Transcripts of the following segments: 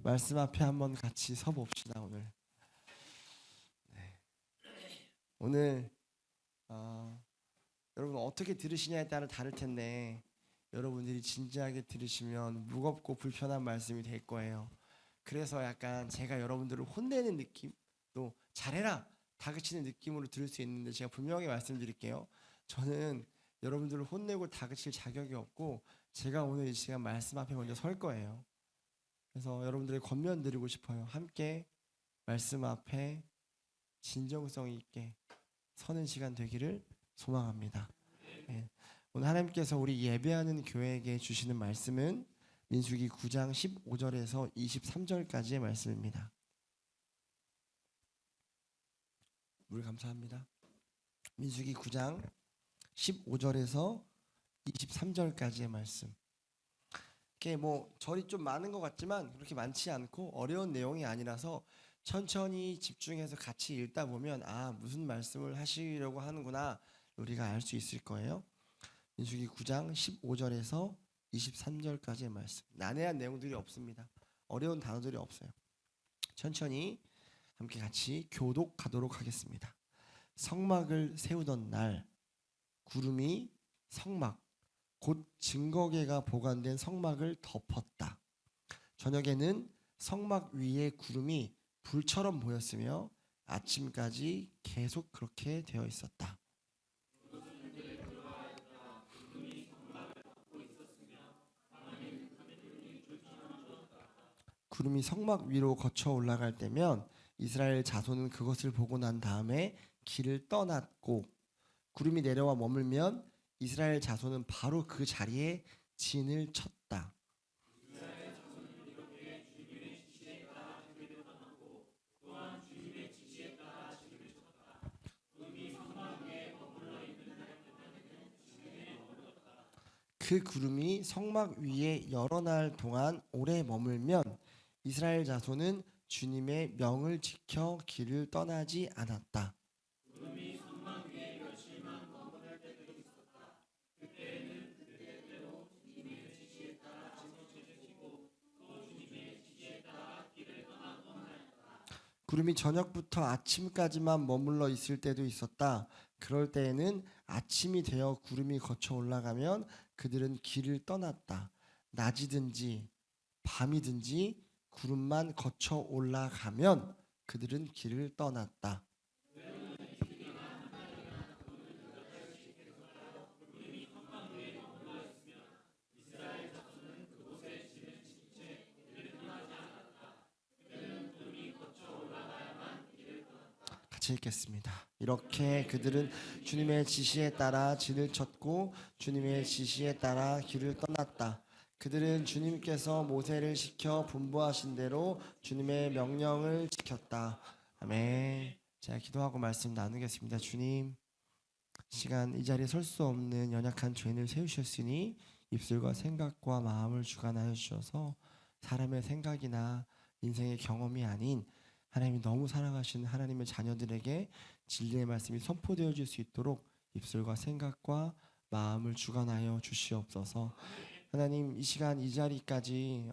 말씀 앞에 한번 같이 서봅시다. 오늘 오늘 여러분 어떻게 들으시냐에 따라 다를 텐데 여러분들이 진지하게 들으시면 무겁고 불편한 말씀이 될 거예요. 그래서 약간 제가 여러분들을 혼내는 느낌, 또 잘해라 다그치는 느낌으로 들을 수 있는데, 제가 분명히 말씀드릴게요. 저는 여러분들을 혼내고 다그칠 자격이 없고, 제가 오늘 이 시간 말씀 앞에 먼저 설 거예요. 그래서 여러분들의 권면 드리고 싶어요. 함께 말씀 앞에 진정성 있게 서는 시간 되기를 소망합니다. 네. 오늘 하나님께서 우리 예배하는 교회에게 주시는 말씀은 민수기 9장 15절에서 23절까지의 말씀입니다. 물 감사합니다. 민수기 9장 15절에서 23절까지의 말씀. 이게 뭐 절이 좀 많은 것 같지만 그렇게 많지 않고 어려운 내용이 아니라서 천천히 집중해서 같이 읽다 보면 무슨 말씀을 하시려고 하는구나 우리가 알 수 있을 거예요. 민수기 9장 15절에서 23절까지의 말씀. 난해한 내용들이 없습니다. 어려운 단어들이 없어요. 천천히 함께 같이 교독하도록 하겠습니다. 성막을 세우던 날 구름이 성막 곧 증거궤가 보관된 성막을 덮었다. 저녁에는 성막 위에 구름이 불처럼 보였으며 아침까지 계속 그렇게 되어 있었다. 구름이 성막 위로 거쳐 올라갈 때면 이스라엘 자손은 그것을 보고 난 다음에 길을 떠났고, 구름이 내려와 머물면 이스라엘 자손은 바로 그 자리에 진을 쳤다. 그 구름이 성막 위에 여러 날 동안 오래 머물면 이스라엘 자손은 주님의 명을 지켜 길을 떠나지 않았다. 구름이 저녁부터 아침까지만 머물러 있을 때도 있었다. 그럴 때에는 아침이 되어 구름이 거쳐 올라가면 그들은 길을 떠났다. 낮이든지 밤이든지 구름만 거쳐 올라가면 그들은 길을 떠났다. 같이 읽겠습니다. 이렇게 그들은 주님의 지시에 따라 진을 쳤고 주님의 지시에 따라 길을 떠났다. 그들은 주님께서 모세를 시켜 분부하신 대로 주님의 명령을 지켰다. 아멘. 제가 기도하고 말씀 나누겠습니다. 주님, 시간 이 자리에 설 수 없는 연약한 죄인을 세우셨으니 입술과 생각과 마음을 주관하여 주셔서 사람의 생각이나 인생의 경험이 아닌 하나님이 너무 사랑하시는 하나님의 자녀들에게 진리의 말씀이 선포되어질 수 있도록 입술과 생각과 마음을 주관하여 주시옵소서. 하나님, 이 시간 이 자리까지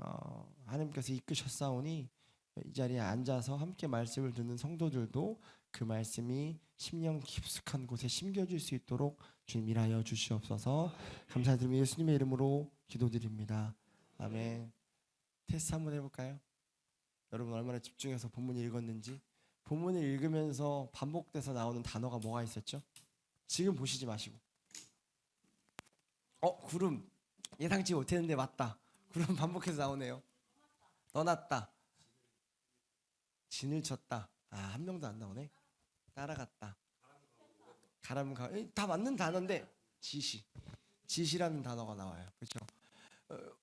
하나님께서 이끄셨사오니 이 자리에 앉아서 함께 말씀을 듣는 성도들도 그 말씀이 심령 깊숙한 곳에 심겨질 수 있도록 주님 일하여 주시옵소서. 감사드리며 예수님의 이름으로 기도드립니다. 아멘. 테스트 한번 해볼까요? 여러분 얼마나 집중해서 본문을 읽었는지. 본문을 읽으면서 반복돼서 나오는 단어가 뭐가 있었죠? 지금 보시지 마시고 구름 예상치 못했는데 맞다. 구름 반복해서 나오네요. 떠났다, 진을 쳤다. 한 명도 안 나오네. 따라갔다, 가라앉가. 다 맞는 단어인데 지시라는 단어가 나와요. 그렇죠?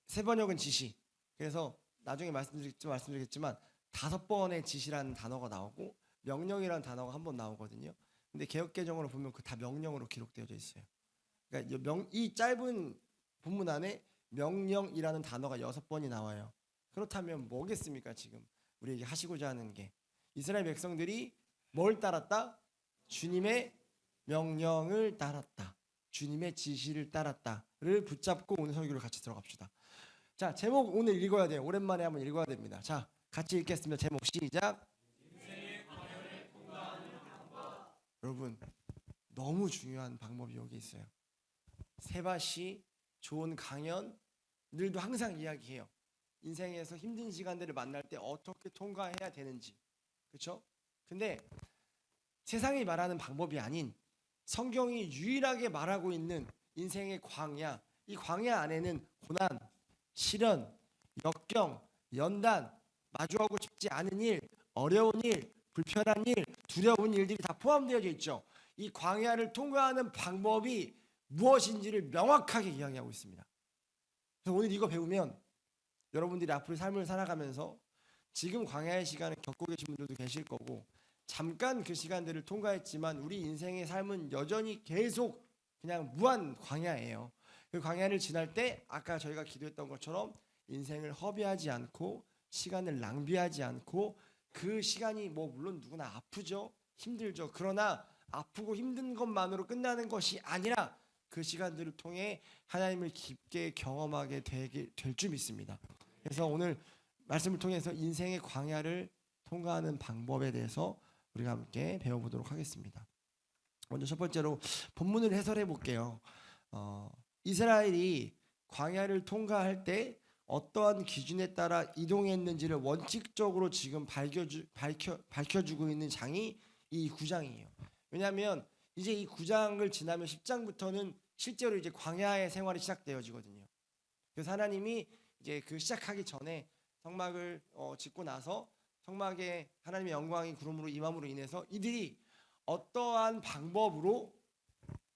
세 번역은 지시. 그래서 나중에 말씀드리겠지만 5번의 지시라는 단어가 나오고 명령이라는 단어가 한 번 나오거든요. 근데 개역개정으로 보면 그 다 명령으로 기록되어 있어요. 그러니까 이 짧은 본문 안에 명령이라는 단어가 6번이 나와요. 그렇다면 뭐겠습니까? 지금 우리에게 하시고자 하는 게, 이스라엘 백성들이 뭘 따랐다? 주님의 명령을 따랐다. 주님의 지시를 따랐다를 붙잡고 오늘 설교를 같이 들어갑시다. 자, 제목 오늘 읽어야 돼요. 오랜만에 한번 읽어야 됩니다. 자, 같이 읽겠습니다. 제목 시작. 여러분, 너무 중요한 방법이 여기 있어요. 세바시, 좋은 강연들도 항상 이야기해요. 인생에서 힘든 시간들을 만날 때 어떻게 통과해야 되는지. 그렇죠? 근데 세상이 말하는 방법이 아닌 성경이 유일하게 말하고 있는 인생의 광야, 이 광야 안에는 고난, 시련, 역경, 연단, 마주하고 싶지 않은 일, 어려운 일, 불편한 일, 두려운 일들이 다 포함되어 있죠. 이 광야를 통과하는 방법이 무엇인지를 명확하게 이야기하고 있습니다. 그래서 오늘 이거 배우면 여러분들이 앞으로 삶을 살아가면서 지금 광야의 시간을 겪고 계신 분들도 계실 거고, 잠깐 그 시간들을 통과했지만 우리 인생의 삶은 여전히 계속 그냥 무한 광야예요. 그 광야를 지날 때 아까 저희가 기도했던 것처럼 인생을 허비하지 않고 시간을 낭비하지 않고, 그 시간이 뭐 물론 누구나 아프죠, 힘들죠. 그러나 아프고 힘든 것만으로 끝나는 것이 아니라 그 시간들을 통해 하나님을 깊게 경험하게 될 줄 믿습니다. 그래서 오늘 말씀을 통해서 인생의 광야를 통과하는 방법에 대해서 우리가 함께 배워보도록 하겠습니다. 먼저 첫 번째로 본문을 해설해 볼게요. 이스라엘이 광야를 통과할 때 어떠한 기준에 따라 이동했는지를 원칙적으로 지금 밝혀주고 있는 장이 이 9장이에요. 왜냐하면 이제 이 9장을 지나면 10장부터는 실제로 이제 광야의 생활이 시작되어지거든요. 그래서 하나님이 이제 그 시작하기 전에 성막을 짓고 나서 성막에 하나님의 영광이 구름으로 임함으로 인해서 이들이 어떠한 방법으로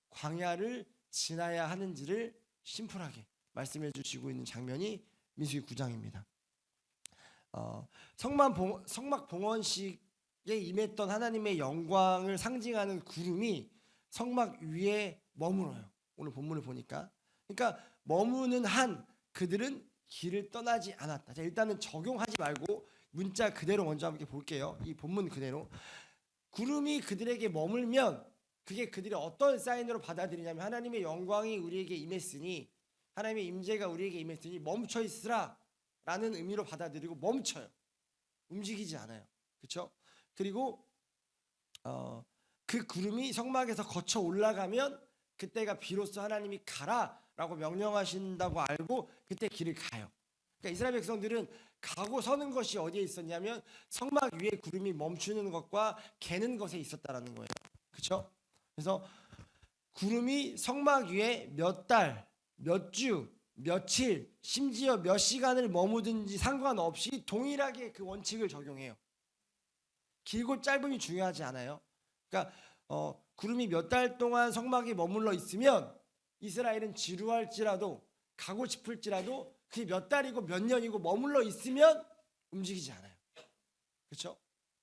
광야를 지나야 하는지를 심플하게 말씀해 주시고 있는 장면이 민수기 9장입니다. 성막 봉헌식에 임했던 하나님의 영광을 상징하는 구름이 성막 위에 머물어요. 오늘 본문을 보니까. 그러니까 머무는 한 그들은 길을 떠나지 않았다. 자, 일단은 적용하지 말고 문자 그대로 먼저 함께 볼게요. 이 본문 그대로. 구름이 그들에게 머물면 그게 그들이 어떤 사인으로 받아들이냐면, 하나님의 영광이 우리에게 임했으니, 하나님의 임재가 우리에게 임했으니 멈춰 있으라 라는 의미로 받아들이고 멈춰요. 움직이지 않아요. 그렇죠? 그리고 그 구름이 성막에서 거쳐 올라가면 그때가 비로소 하나님이 가라 라고 명령하신다고 알고 그때 길을 가요. 그러니까 이스라엘 백성들은 가고 서는 것이 어디에 있었냐면 성막 위에 구름이 멈추는 것과 개는 것에 있었다라는 거예요. 그렇죠? 그래서 구름이 성막 위에 몇 달, 몇 주, 며칠, 심지어 몇 시간을 머무든지 상관없이 동일하게 그 원칙을 적용해요. 길고 짧음이 중요하지 않아요. 그러니까 구름이 몇 달 동안 성막에 머물러 있으면 이스라엘은 지루할지라도, 가고 싶을지라도 그게 몇 달이고 몇 년이고 머물러 있으면 움직이지 않아요. 그렇죠?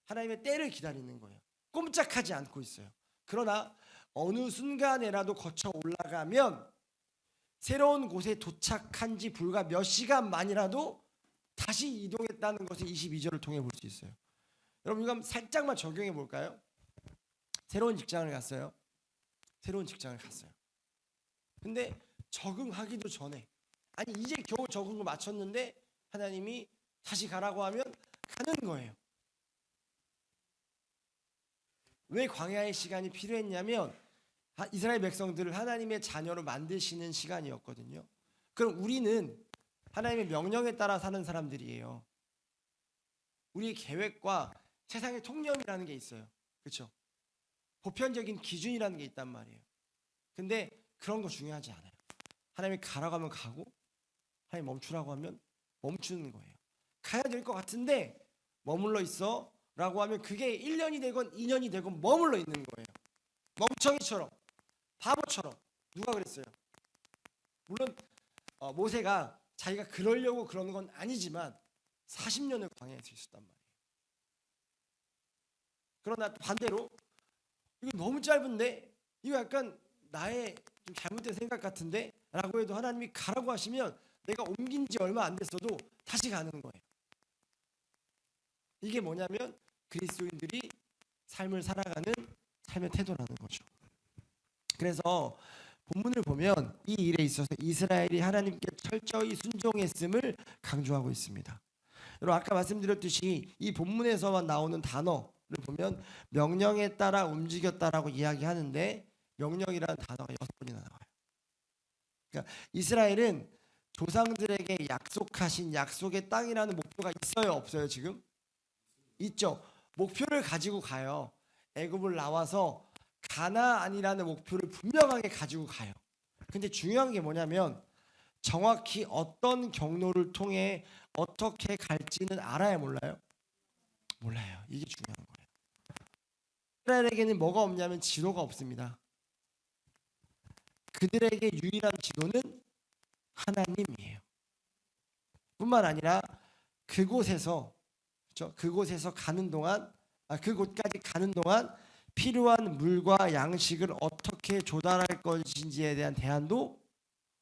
하나님의 때를 기다리는 거예요. 꼼짝하지 않고 있어요. 그러나 어느 순간에라도 거쳐 올라가면 새로운 곳에 도착한 지 불과 몇 시간만이라도 다시 이동했다는 것을 22절을 통해 볼 수 있어요. 여러분, 이거 살짝만 적용해 볼까요? 새로운 직장을 갔어요. 근데 적응하기도 전에, 아니 이제 겨우 적응을 마쳤는데 하나님이 다시 가라고 하면 가는 거예요. 왜 광야의 시간이 필요했냐면 이스라엘 백성들을 하나님의 자녀로 만드시는 시간이었거든요. 그럼 우리는 하나님의 명령에 따라 사는 사람들이에요. 우리의 계획과 세상의 통념이라는 게 있어요. 그렇죠? 보편적인 기준이라는 게 있단 말이에요. 근데 그런 거 중요하지 않아요. 하나님이 가라고 하면 가고, 하나님 멈추라고 하면 멈추는 거예요. 가야 될 것 같은데 머물러 있어 라고 하면 그게 1년이 되건 2년이 되건 머물러 있는 거예요. 멍청이처럼, 바보처럼. 누가 그랬어요? 물론 모세가 자기가 그러려고 그러는 건 아니지만 40년을 광야에서 있었단 말이에요. 그러나 또 반대로 이거 너무 짧은데, 이거 약간 나의 좀 잘못된 생각 같은데 라고 해도 하나님이 가라고 하시면 내가 옮긴 지 얼마 안 됐어도 다시 가는 거예요. 이게 뭐냐면 그리스도인들이 삶을 살아가는 삶의 태도라는 거죠. 그래서 본문을 보면 이 일에 있어서 이스라엘이 하나님께 철저히 순종했음을 강조하고 있습니다. 여러분 아까 말씀드렸듯이 이 본문에서만 나오는 단어를 보면 명령에 따라 움직였다라고 이야기하는데 명령이라는 단어가 6번이나 나와요. 그러니까 이스라엘은 조상들에게 약속하신 약속의 땅이라는 목표가 있어요, 없어요? 지금 있죠. 목표를 가지고 가요. 애굽을 나와서 가나안이라는 목표를 분명하게 가지고 가요. 근데 중요한 게 뭐냐면 정확히 어떤 경로를 통해 어떻게 갈지는 알아야 몰라요? 몰라요. 이게 중요한 거예요. 이스라엘에게는 뭐가 없냐면 지도가 없습니다. 그들에게 유일한 지도는 하나님이에요. 뿐만 아니라 그곳에서 그렇죠? 그곳에서 가는 동안 그곳까지 가는 동안 필요한 물과 양식을 어떻게 조달할 것인지에 대한 대안도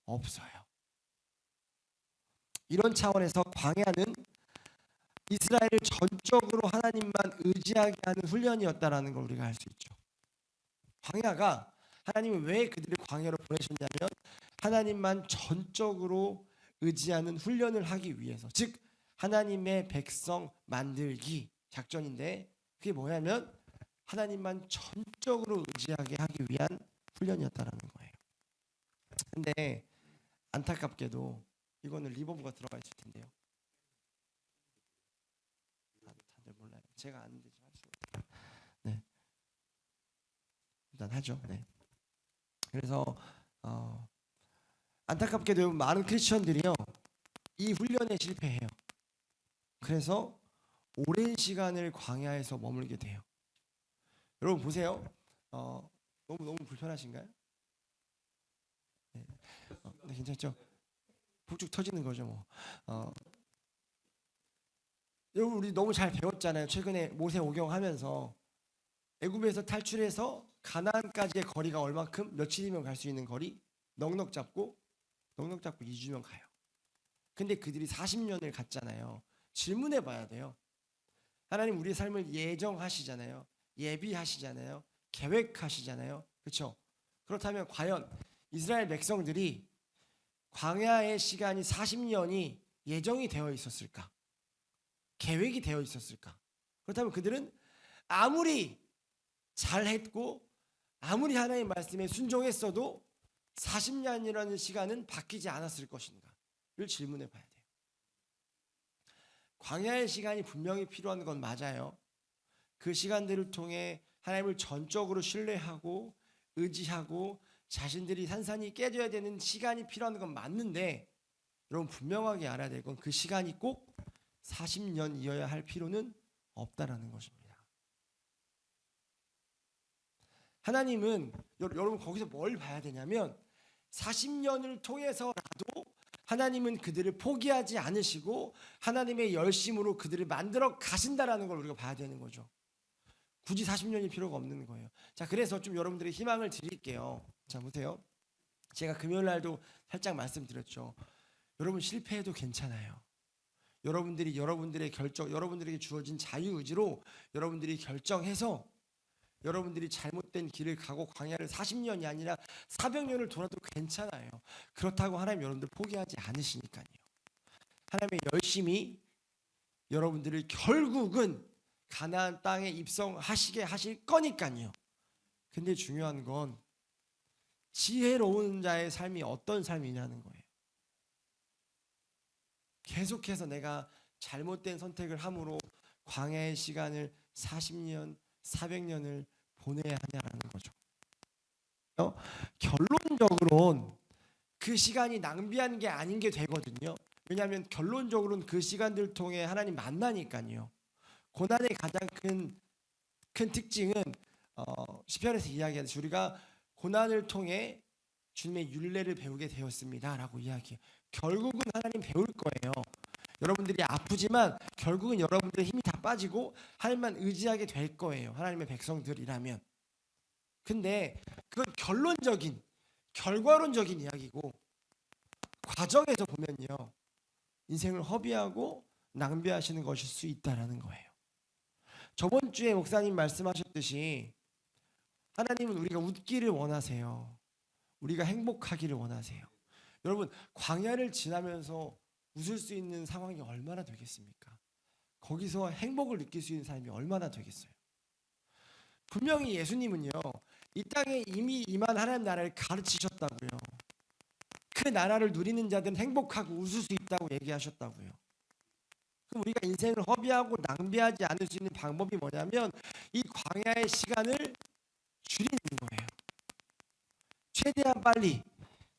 없어요. 이런 차원에서 광야는 이스라엘을 전적으로 하나님만 의지하게 하는 훈련이었다라는 걸 우리가 알 수 있죠. 광야가 하나님이 왜 그들을 광야로 보내셨냐면 하나님만 전적으로 의지하는 훈련을 하기 위해서, 즉 하나님의 백성 만들기 작전인데 그게 뭐냐면 하나님만 전적으로 의지하게 하기 위한 훈련이었다라는 거예요. 근데 안타깝게도 이거는 리버브가 들어가 있을 텐데요. 다들 몰라요. 제가 아는데 좀 할 수 없어요. 네, 일단 하죠. 네. 그래서 안타깝게도 많은 크리스천들이요 이 훈련에 실패해요. 그래서 오랜 시간을 광야에서 머물게 돼요. 여러분 보세요. 너무 불편하신가요? 네. 네, 괜찮죠? 북쭉 터지는 거죠 뭐. 여러분 우리 너무 잘 배웠잖아요. 최근에 모세 오경하면서 애굽에서 탈출해서 가나안까지의 거리가 얼마큼 며칠이면 갈 수 있는 거리? 넉넉 잡고 2주면 가요. 근데 그들이 40년을 갔잖아요. 질문해 봐야 돼요. 하나님 우리의 삶을 예정하시잖아요. 예비하시잖아요. 계획하시잖아요. 그렇죠? 그렇다면 과연 이스라엘 백성들이 광야의 시간이 40년이 예정이 되어 있었을까? 계획이 되어 있었을까? 그렇다면 그들은 아무리 잘했고 아무리 하나님의 말씀에 순종했어도 40년이라는 시간은 바뀌지 않았을 것인가를 질문해 봐야 돼요. 광야의 시간이 분명히 필요한 건 맞아요. 그 시간들을 통해 하나님을 전적으로 신뢰하고 의지하고 자신들이 산산이 깨져야 되는 시간이 필요한 건 맞는데 여러분 분명하게 알아야 될 건 그 시간이 꼭 40년이어야 할 필요는 없다라는 것입니다. 하나님은 여러분 거기서 뭘 봐야 되냐면 40년을 통해서라도 하나님은 그들을 포기하지 않으시고 하나님의 열심으로 그들을 만들어 가신다라는 걸 우리가 봐야 되는 거죠. 굳이 40년이 필요가 없는 거예요. 자, 그래서 좀 여러분들의 희망을 드릴게요. 자, 보세요. 제가 금요일 날도 살짝 말씀드렸죠. 여러분 실패해도 괜찮아요. 여러분들의 결정, 여러분들에게 주어진 자유의지로 여러분들이 결정해서 여러분들이 잘못된 길을 가고 광야를 40년이 아니라 400년을 돌아도 괜찮아요. 그렇다고 하나님 여러분들 포기하지 않으시니까요. 하나님의 열심히 여러분들을 결국은 가나안 땅에 입성하시게 하실 거니까요. 근데 중요한 건 지혜로운 자의 삶이 어떤 삶이냐는 거예요. 계속해서 내가 잘못된 선택을 함으로 광야의 시간을 40년, 400년을 보내야 하냐라는 거죠. 결론적으로는 그 시간이 낭비한 게 아닌 게 되거든요. 왜냐하면 결론적으로는 그 시간들 통해 하나님 만나니까요. 고난의 가장 큰 특징은 시편에서 이야기하듯이 우리가 고난을 통해 주님의 율례를 배우게 되었습니다라고 이야기해요. 결국은 하나님 배울 거예요. 여러분들이 아프지만 결국은 여러분들의 힘이 다 빠지고 하나님만 의지하게 될 거예요. 하나님의 백성들이라면. 근데 그건 결론적인 결과론적인 이야기고 과정에서 보면요. 인생을 허비하고 낭비하시는 것일 수 있다라는 거예요. 저번 주에 목사님 말씀하셨듯이 하나님은 우리가 웃기를 원하세요. 우리가 행복하기를 원하세요. 여러분 광야를 지나면서 웃을 수 있는 상황이 얼마나 되겠습니까? 거기서 행복을 느낄 수 있는 삶이 얼마나 되겠어요? 분명히 예수님은요, 이 땅에 이미 임한 하나님 나라를 가르치셨다고요. 그 나라를 누리는 자들은 행복하고 웃을 수 있다고 얘기하셨다고요. 그럼 우리가 인생을 허비하고 낭비하지 않을 수 있는 방법이 뭐냐면 이 광야의 시간을 줄이는 거예요.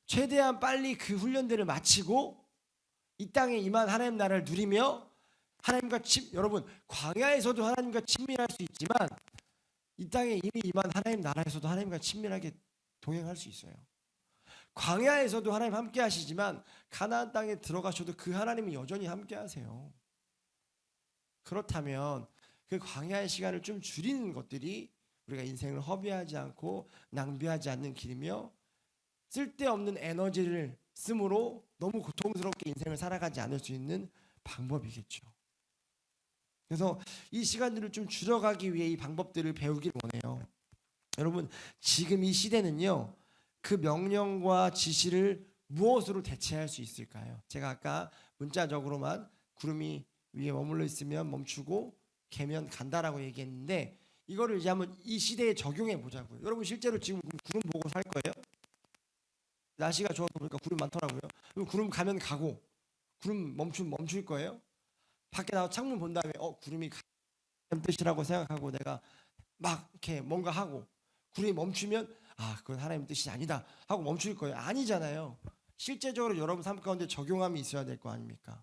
최대한 빨리 그 훈련들을 마치고 이 땅에 임한 하나님 나라를 누리며 여러분, 광야에서도 하나님과 친밀할 수 있지만 이 땅에 이미 임한 하나님 나라에서도 하나님과 친밀하게 동행할 수 있어요. 광야에서도 하나님 함께 하시지만 가나안 땅에 들어가셔도 그 하나님은 여전히 함께 하세요. 그렇다면 그 광야의 시간을 좀 줄이는 것들이 우리가 인생을 허비하지 않고 낭비하지 않는 길이며 쓸데없는 에너지를 쓰므로 너무 고통스럽게 인생을 살아가지 않을 수 있는 방법이겠죠. 그래서 이 시간들을 좀 줄여가기 위해 이 방법들을 배우길 원해요. 여러분, 지금 이 시대는요, 그 명령과 지시를 무엇으로 대체할 수 있을까요? 제가 아까 문자적으로만 구름이 위에 머물러 있으면 멈추고 개면 간다라고 얘기했는데 이거를 이제 한번 이 시대에 적용해 보자고요. 여러분 실제로 지금 구름 보고 살 거예요? 날씨가 좋아서 보니까 구름 많더라고요. 그럼 구름 가면 가고 구름 멈추면 멈출 거예요? 밖에 나와 창문 본 다음에 구름이 가는 뜻이라고 생각하고 내가 막 이렇게 뭔가 하고 구름이 멈추면 그건 하나님의 뜻이 아니다 하고 멈출 거예요? 아니잖아요. 실제적으로 여러분 삶 가운데 적용함이 있어야 될 거 아닙니까?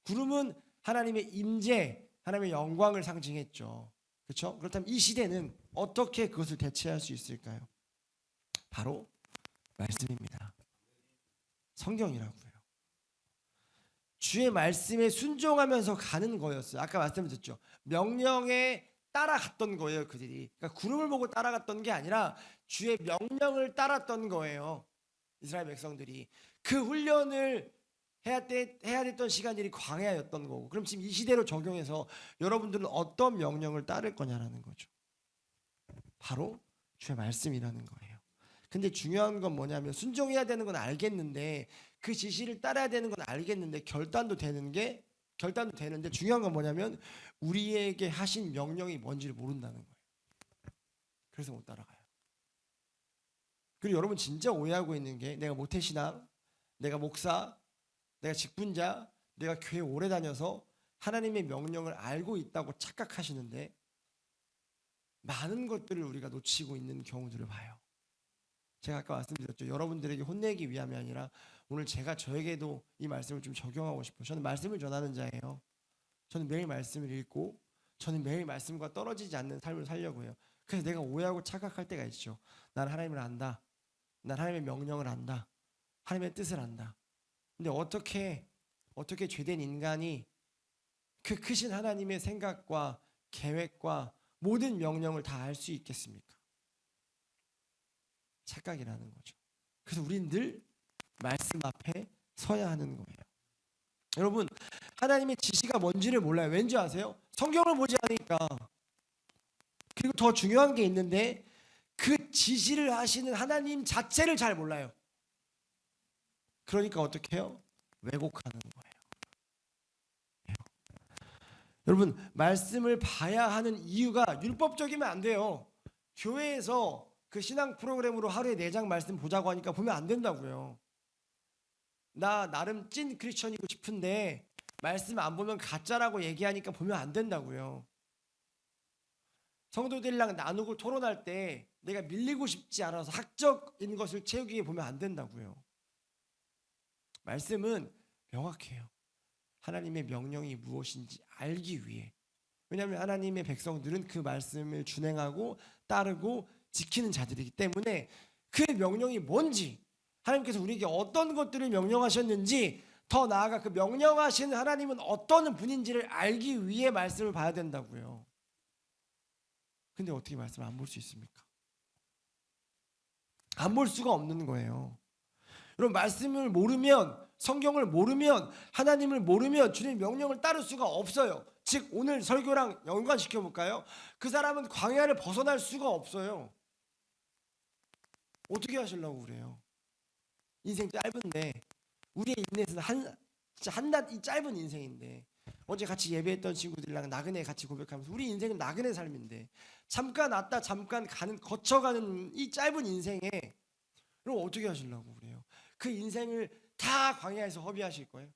구름은 하나님의 임재, 하나님의 영광을 상징했죠. 그렇죠? 그렇다면 이 시대는 어떻게 그것을 대체할 수 있을까요? 바로 말씀입니다. 성경이라고요. 주의 말씀에 순종하면서 가는 거였어요. 아까 말씀드렸죠. 명령에 따라갔던 거예요, 그들이. 그러니까 구름을 보고 따라갔던 게 아니라 주의 명령을 따랐던 거예요. 이스라엘 백성들이. 그 훈련을 해야 됐던 시간들이 광야였던 거고. 그럼 지금 이 시대로 적용해서 여러분들은 어떤 명령을 따를 거냐라는 거죠. 바로 주의 말씀이라는 거예요. 근데 중요한 건 뭐냐면 순종해야 되는 건 알겠는데 그 지시를 따라야 되는 건 알겠는데 결단도 되는데 중요한 건 뭐냐면 우리에게 하신 명령이 뭔지를 모른다는 거예요. 그래서 못 따라가요. 그리고 여러분 진짜 오해하고 있는 게 내가 모태신앙, 내가 목사, 내가 직분자, 내가 교회 오래 다녀서 하나님의 명령을 알고 있다고 착각하시는데 많은 것들을 우리가 놓치고 있는 경우들을 봐요. 제가 아까 말씀드렸죠. 여러분들에게 혼내기 위함이 아니라 오늘 제가 저에게도 이 말씀을 좀 적용하고 싶어요. 저는 말씀을 전하는 자예요. 저는 매일 말씀을 읽고 저는 매일 말씀과 떨어지지 않는 삶을 살려고 해요. 그래서 내가 오해하고 착각할 때가 있죠. 난 하나님을 안다. 난 하나님의 명령을 안다. 하나님의 뜻을 안다. 근데 어떻게 죄된 인간이 그 크신 하나님의 생각과 계획과 모든 명령을 다 알 수 있겠습니까? 착각이라는 거죠. 그래서 우리는 늘 말씀 앞에 서야 하는 거예요. 여러분, 하나님의 지시가 뭔지를 몰라요. 왠지 아세요? 성경을 보지 않으니까. 그리고 더 중요한 게 있는데 그 지시를 하시는 하나님 자체를 잘 몰라요. 그러니까 어떻게 해요? 왜곡하는 거예요. 여러분, 말씀을 봐야 하는 이유가 율법적이면 안 돼요. 교회에서 그 신앙 프로그램으로 하루에 4장 말씀 보자고 하니까 보면 안 된다고요. 나 나름 찐 크리스천이고 싶은데 말씀 안 보면 가짜라고 얘기하니까 보면 안 된다고요. 성도들이랑 나누고 토론할 때 내가 밀리고 싶지 않아서 학적인 것을 채우기 위해 보면 안 된다고요. 말씀은 명확해요. 하나님의 명령이 무엇인지 알기 위해. 왜냐하면 하나님의 백성들은 그 말씀을 준행하고 따르고 지키는 자들이기 때문에 그 명령이 뭔지, 하나님께서 우리에게 어떤 것들을 명령하셨는지, 더 나아가 그 명령하시는 하나님은 어떤 분인지를 알기 위해 말씀을 봐야 된다고요. 근데 어떻게 말씀을 안 볼 수 있습니까? 안 볼 수가 없는 거예요. 여러분, 말씀을 모르면, 성경을 모르면, 하나님을 모르면 주님 명령을 따를 수가 없어요. 즉 오늘 설교랑 연관시켜 볼까요? 그 사람은 광야를 벗어날 수가 없어요. 어떻게 하시려고 그래요? 인생 짧은데, 우리의 인생에서는 진짜 한낱 이 짧은 인생인데 어제 같이 예배했던 친구들이랑 나그네 같이 고백하면서 우리 인생은 나그네 삶인데 잠깐 왔다 잠깐 거쳐가는 이 짧은 인생에 그럼 어떻게 하시려고 그래요? 그 인생을 다 광야에서 허비하실 거예요?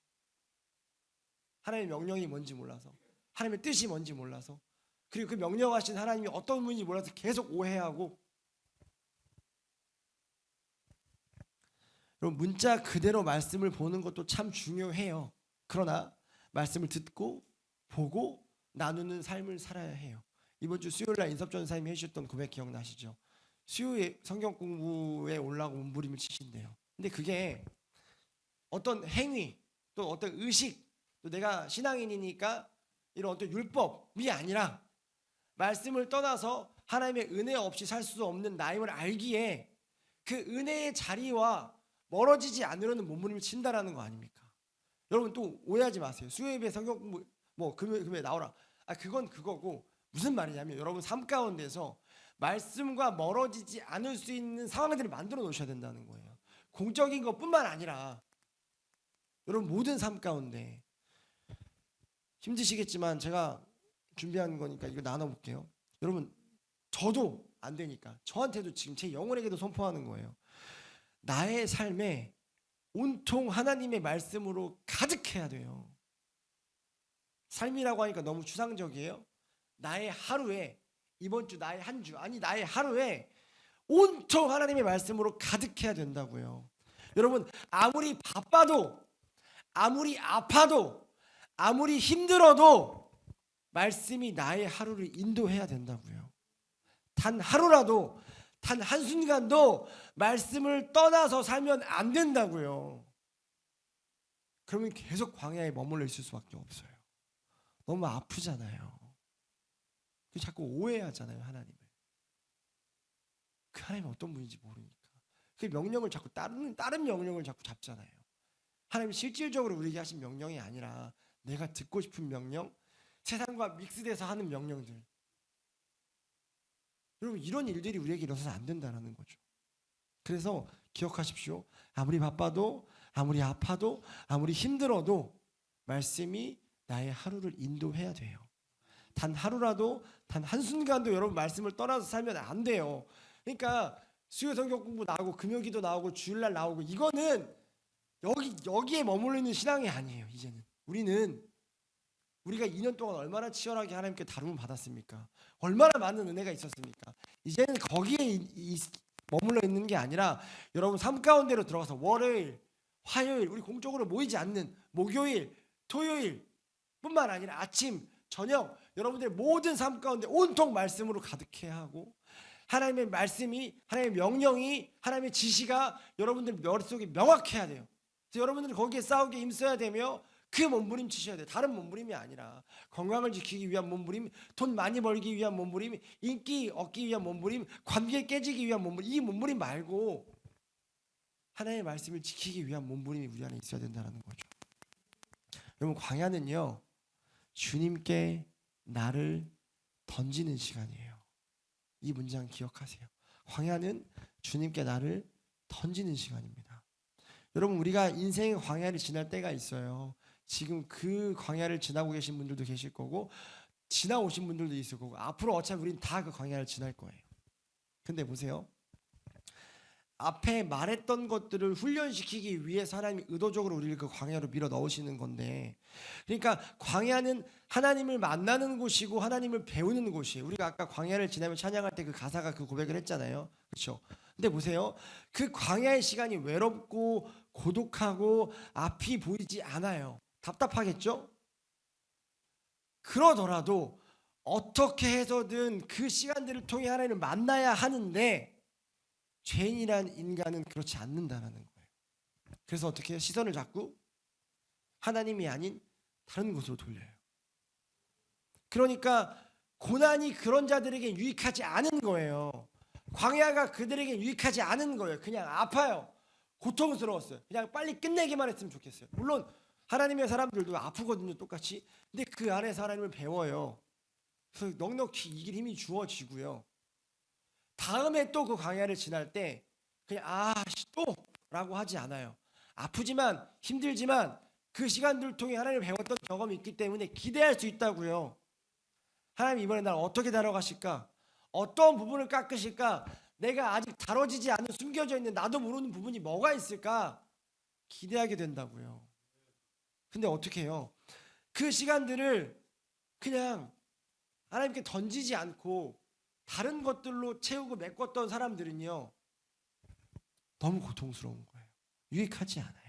하나님의 명령이 뭔지 몰라서, 하나님의 뜻이 뭔지 몰라서, 그리고 그 명령하신 하나님이 어떤 분인지 몰라서 계속 오해하고. 여러분, 문자 그대로 말씀을 보는 것도 참 중요해요. 그러나 말씀을 듣고 보고 나누는 삶을 살아야 해요. 이번 주 수요일날 인섭전사님이 해주셨던 고백 기억나시죠? 수요일 성경 공부에 올라오고 몸부림을 치신대요. 근데 그게 어떤 행위 또 어떤 의식 또 내가 신앙인이니까 이런 어떤 율법이 아니라 말씀을 떠나서 하나님의 은혜 없이 살 수 없는 나임을 알기에 그 은혜의 자리와 멀어지지 않으려는 몸부림을 친다라는 거 아닙니까? 여러분 또 오해하지 마세요. 수요 예배 성경 공부 뭐 금요일 나오라. 그건 그거고 무슨 말이냐면 여러분 삶 가운데서 말씀과 멀어지지 않을 수 있는 상황들을 만들어 놓으셔야 된다는 거예요. 공적인 것뿐만 아니라 여러분 모든 삶 가운데 힘드시겠지만 제가 준비한 거니까 이거 나눠볼게요. 여러분 저도 안 되니까 저한테도 지금 제 영혼에게도 선포하는 거예요. 나의 삶에 온통 하나님의 말씀으로 가득해야 돼요. 삶이라고 하니까 너무 추상적이에요. 나의 하루에 이번 주 나의 한 주 아니 나의 하루에 온통 하나님의 말씀으로 가득해야 된다고요. 여러분 아무리 바빠도 아무리 아파도 아무리 힘들어도 말씀이 나의 하루를 인도해야 된다고요. 단 하루라도 단 한순간도 말씀을 떠나서 살면 안 된다고요. 그러면 계속 광야에 머물러 있을 수밖에 없어요. 너무 아프잖아요. 자꾸 오해하잖아요. 하나님을. 그 하나님이 어떤 분인지 모르니까 그 명령을 자꾸 다른 명령을 자꾸 잡잖아요. 하나님이 실질적으로 우리에게 하신 명령이 아니라 내가 듣고 싶은 명령, 세상과 믹스돼서 하는 명령들. 여러분 이런 일들이 우리에게 일어서서 안 된다는 거죠. 그래서 기억하십시오. 아무리 바빠도 아무리 아파도 아무리 힘들어도 말씀이 나의 하루를 인도해야 돼요. 단 하루라도 단 한순간도 여러분 말씀을 떠나서 살면 안 돼요. 그러니까 수요 성경 공부 나오고 금요기도 나오고 주일날 나오고 이거는 여기에 머물러 있는 신앙이 아니에요. 이제는 우리가 2년 동안 얼마나 치열하게 하나님께 다룸을 받았습니까? 얼마나 많은 은혜가 있었습니까? 이제는 거기에 머물러 있는 게 아니라 여러분 삶 가운데로 들어가서 월요일, 화요일 우리 공적으로 모이지 않는 목요일, 토요일 뿐만 아니라 아침, 저녁 여러분들의 모든 삶 가운데 온통 말씀으로 가득해야 하고 하나님의 말씀이 하나님의 명령이 하나님의 지시가 여러분들 머릿속에 명확해야 돼요. 그래서 여러분들은 거기에 싸우게 힘써야 되며 그 몸부림 치셔야 돼요. 다른 몸부림이 아니라 건강을 지키기 위한 몸부림, 돈 많이 벌기 위한 몸부림, 인기 얻기 위한 몸부림, 관계 깨지기 위한 몸부림, 이 몸부림 말고 하나님의 말씀을 지키기 위한 몸부림이 우리 안에 있어야 된다는 거죠. 여러분 광야는요 주님께 나를 던지는 시간이에요. 이 문장 기억하세요. 광야는 주님께 나를 던지는 시간입니다. 여러분 우리가 인생의 광야를 지날 때가 있어요. 지금 그 광야를 지나고 계신 분들도 계실 거고 지나오신 분들도 있을 거고 앞으로 어차피 우리는 다 그 광야를 지날 거예요. 근데 보세요. 앞에 말했던 것들을 훈련시키기 위해서 하나님이 의도적으로 우리를 그 광야로 밀어 넣으시는 건데 그러니까 광야는 하나님을 만나는 곳이고 하나님을 배우는 곳이에요. 우리가 아까 광야를 지나며 찬양할 때 그 가사가 그 고백을 했잖아요. 그렇죠? 근데 보세요. 그 광야의 시간이 외롭고 고독하고 앞이 보이지 않아요. 답답하겠죠? 그러더라도 어떻게 해서든 그 시간들을 통해 하나님을 만나야 하는데 죄인이란 인간은 그렇지 않는다는 거예요. 그래서 어떻게 해요? 시선을 자꾸 하나님이 아닌 다른 곳으로 돌려요. 그러니까 고난이 그런 자들에게 유익하지 않은 거예요. 광야가 그들에게 유익하지 않은 거예요. 그냥 아파요. 고통스러웠어요. 그냥 빨리 끝내기만 했으면 좋겠어요. 물론 하나님의 사람들도 아프거든요. 똑같이. 근데 그 안에서 하나님을 배워요. 그래서 넉넉히 이길 힘이 주어지고요. 다음에 또 그 광야를 지날 때 그냥 또 라고 하지 않아요. 아프지만 힘들지만 그 시간들을 통해 하나님을 배웠던 경험이 있기 때문에 기대할 수 있다고요. 하나님 이번에 날 어떻게 다뤄가실까? 어떤 부분을 깎으실까? 내가 아직 다뤄지지 않은 숨겨져 있는 나도 모르는 부분이 뭐가 있을까? 기대하게 된다고요. 근데 어떻게 해요? 그 시간들을 그냥 하나님께 던지지 않고 다른 것들로 채우고 메꿨던 사람들은요, 너무 고통스러운 거예요. 유익하지 않아요.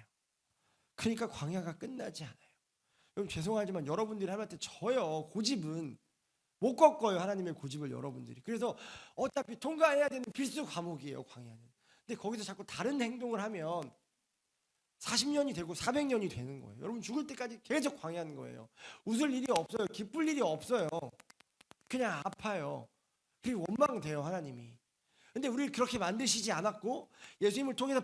그러니까 광야가 끝나지 않아요. 여러분 죄송하지만 여러분들이 하나님한테 져요. 고집은 못 꺾어요. 하나님의 고집을 여러분들이. 그래서 어차피 통과해야 되는 필수 과목이에요, 광야는. 근데 거기서 자꾸 다른 행동을 하면 40년이 되고 400년이 되는 거예요. 여러분 죽을 때까지 계속 광야하는 거예요. 웃을 일이 없어요. 기쁠 일이 없어요. 그냥 아파요. 그리고 원망돼요, 하나님이. 근데 우리를 그렇게 만드시지 않았고 예수님을 통해서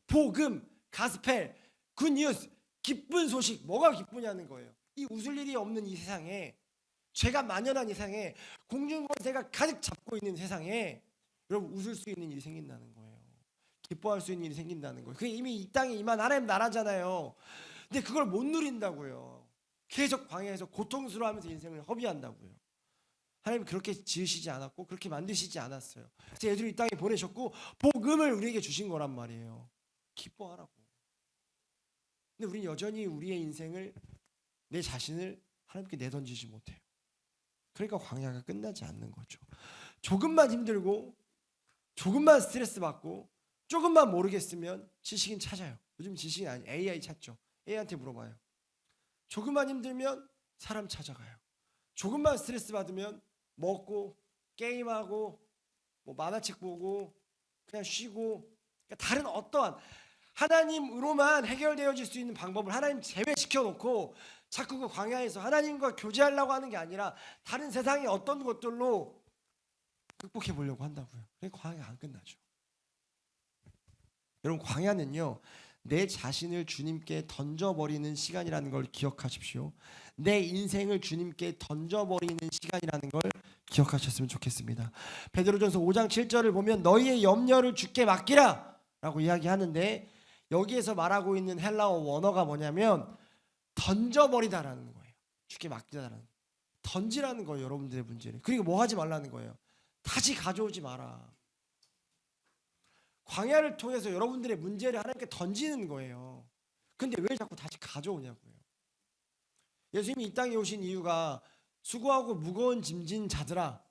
복음, 가스펠, 굿뉴스, 기쁜 소식. 뭐가 기쁘냐는 거예요. 이 웃을 일이 없는 이 세상에, 죄가 만연한 이 세상에, 공중권세가 가득 잡고 있는 세상에 여러분 웃을 수 있는 일이 생긴다는 거예요. 기뻐할 수 있는 일이 생긴다는 거예요. 그게 이미 이 땅에 임한 하나님 나라잖아요. 근데 그걸 못 누린다고요. 계속 광야에서 고통스러워하면서 인생을 허비한다고요. 하나님 그렇게 지으시지 않았고 그렇게 만드시지 않았어요. 그래서 예수를 이 땅에 보내셨고 복음을 우리에게 주신 거란 말이에요. 기뻐하라고. 근데 우리는 여전히 우리의 인생을, 내 자신을 하나님께 내던지지 못해요. 그러니까 광야가 끝나지 않는 거죠. 조금만 힘들고 조금만 스트레스 받고 조금만 모르겠으면 지식인 찾아요. 요즘 지식인 아니 AI 찾죠. AI한테 물어봐요. 조금만 힘들면 사람 찾아가요. 조금만 스트레스 받으면 먹고 게임하고 뭐 만화책 보고 그냥 쉬고, 그러니까 다른 어떠한 하나님으로만 해결되어질 수 있는 방법을 하나님 제외시켜 놓고 자꾸 그 광야에서 하나님과 교제하려고 하는 게 아니라 다른 세상의 어떤 것들로 극복해 보려고 한다고요. 그러니까 광야가 안 끝나죠. 여러분 광야는요, 내 자신을 주님께 던져버리는 시간이라는 걸 기억하십시오. 내 인생을 주님께 던져버리는 시간이라는 걸 기억하셨으면 좋겠습니다. 베드로전서 5장 7절을 보면 너희의 염려를 주께 맡기라 라고 이야기하는데, 여기에서 말하고 있는 헬라어 원어가 뭐냐면 던져버리다라는 거예요. 주께 맡기다라는, 던지라는 거예요. 여러분들의 문제를. 그리고 뭐 하지 말라는 거예요. 다시 가져오지 마라. 광야를 통해서 여러분들의 문제를 하나님께 던지는 거예요. 근데 왜 자꾸 다시 가져오냐고요. 예수님이 이 땅에 오신 이유가 수고하고 무거운 짐진 자들아,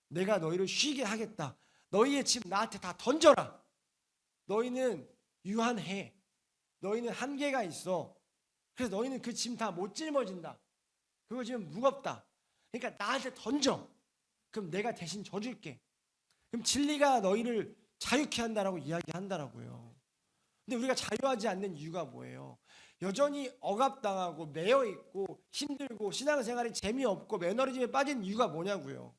내가 너희를 쉬게 하겠다. 너희의 짐 나한테 다 던져라. 너희는 유한해. 너희는 한계가 있어. 그래서 너희는 그 짐 다 못 짊어진다. 그거 지금 무겁다. 그러니까 나한테 던져. 그럼 내가 대신 져줄게. 그럼 진리가 너희를 자유케 한다라고 이야기한다라고요. 근데 우리가 자유하지 않는 이유가 뭐예요? 여전히 억압당하고 매여있고 힘들고 신앙생활이 재미없고 매너리즘에 빠진 이유가 뭐냐고요.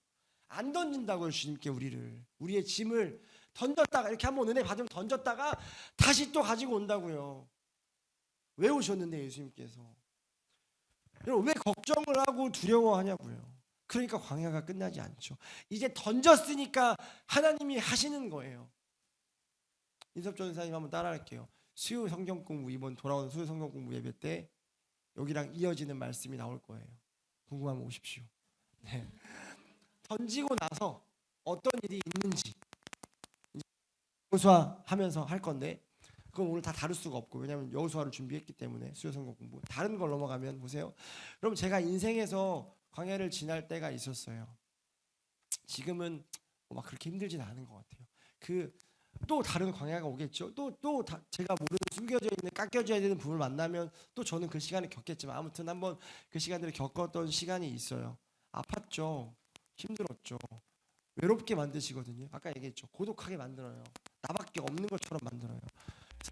안 던진다고요. 주님께 우리의 짐을 던졌다가, 이렇게 한번 은혜 받으면 던졌다가 다시 또 가지고 온다고요. 왜 오셨는데 예수님께서. 여러분 왜 걱정을 하고 두려워하냐고요. 그러니까 광야가 끝나지 않죠. 이제 던졌으니까 하나님이 하시는 거예요. 인섭 전사님 한번 따라할게요. 수요 성경 공부, 이번 돌아오는 수요 성경 공부 예배 때 여기랑 이어지는 말씀이 나올 거예요. 궁금하면 오십시오. 네. 던지고 나서 어떤 일이 있는지 여호수아 하면서 할 건데, 그건 오늘 다 다룰 수가 없고, 왜냐하면 여호수아를 준비했기 때문에 수요 성경 공부. 다른 걸 넘어가면 보세요. 여러분 제가 인생에서 광야를 지날 때가 있었어요. 지금은 막 그렇게 힘들진 않은 것 같아요. 또 다른 광야가 오겠죠. 또 제가 모르는 숨겨져 있는, 깎여져야 되는 부분을 만나면 또 저는 그 시간을 겪겠지만, 아무튼 한번 그 시간들을 겪었던 시간이 있어요. 아팠죠. 힘들었죠. 외롭게 만드시거든요. 아까 얘기했죠. 고독하게 만들어요. 나밖에 없는 것처럼 만들어요.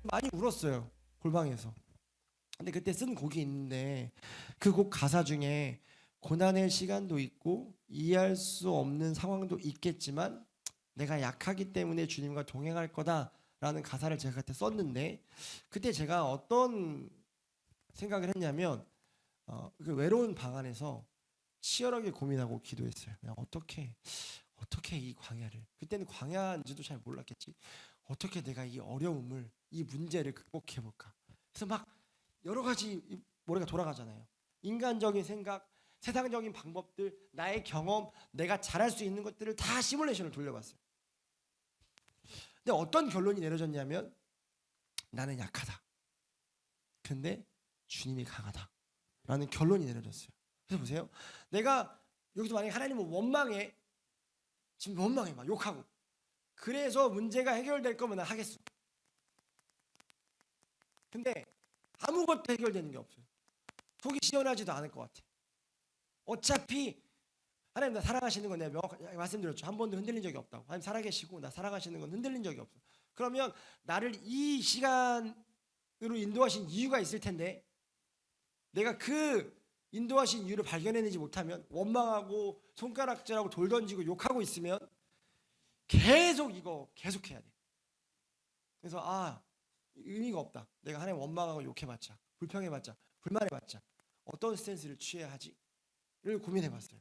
많이 울었어요. 골방에서. 근데 그때 쓴 곡이 있는데 그 곡 가사 중에 고난의 시간도 있고 이해할 수 없는 상황도 있겠지만 내가 약하기 때문에 주님과 동행할 거다라는 가사를 제가 그때 썼는데, 그때 제가 어떤 생각을 했냐면 그 외로운 방 안에서 치열하게 고민하고 기도했어요. 그냥 어떻게 이 광야를, 그때는 광야인지도 잘 몰랐겠지, 어떻게 내가 이 어려움을, 이 문제를 극복해 볼까. 그래서 막 여러 가지 머리가 돌아가잖아요. 인간적인 생각, 세상적인 방법들, 나의 경험, 내가 잘할 수 있는 것들을 다 시뮬레이션을 돌려봤어요. 근데 어떤 결론이 내려졌냐면 나는 약하다. 근데 주님이 강하다. 라는 결론이 내려졌어요. 그래서 보세요. 내가 여기서 만약에 하나님을 원망해. 지금 원망해. 막 욕하고. 그래서 문제가 해결될 거면 난 하겠어. 근데 아무것도 해결되는 게 없어요. 속이 시원하지도 않을 것 같아. 어차피 하나님 나 사랑하시는 건 내가 명확하게 말씀드렸죠. 한 번도 흔들린 적이 없다고. 하나님 살아계시고 나 사랑하시는 건 흔들린 적이 없어. 그러면 나를 이 시간으로 인도하신 이유가 있을 텐데 내가 그 인도하신 이유를 발견해내지 못하면 원망하고 손가락질하고 돌 던지고 욕하고 있으면 계속 이거 계속해야 돼. 그래서 의미가 없다. 내가 하나님 원망하고 욕해봤자 불평해봤자 불만해봤자 어떤 스탠스를 취해야 하지를 고민해봤어요.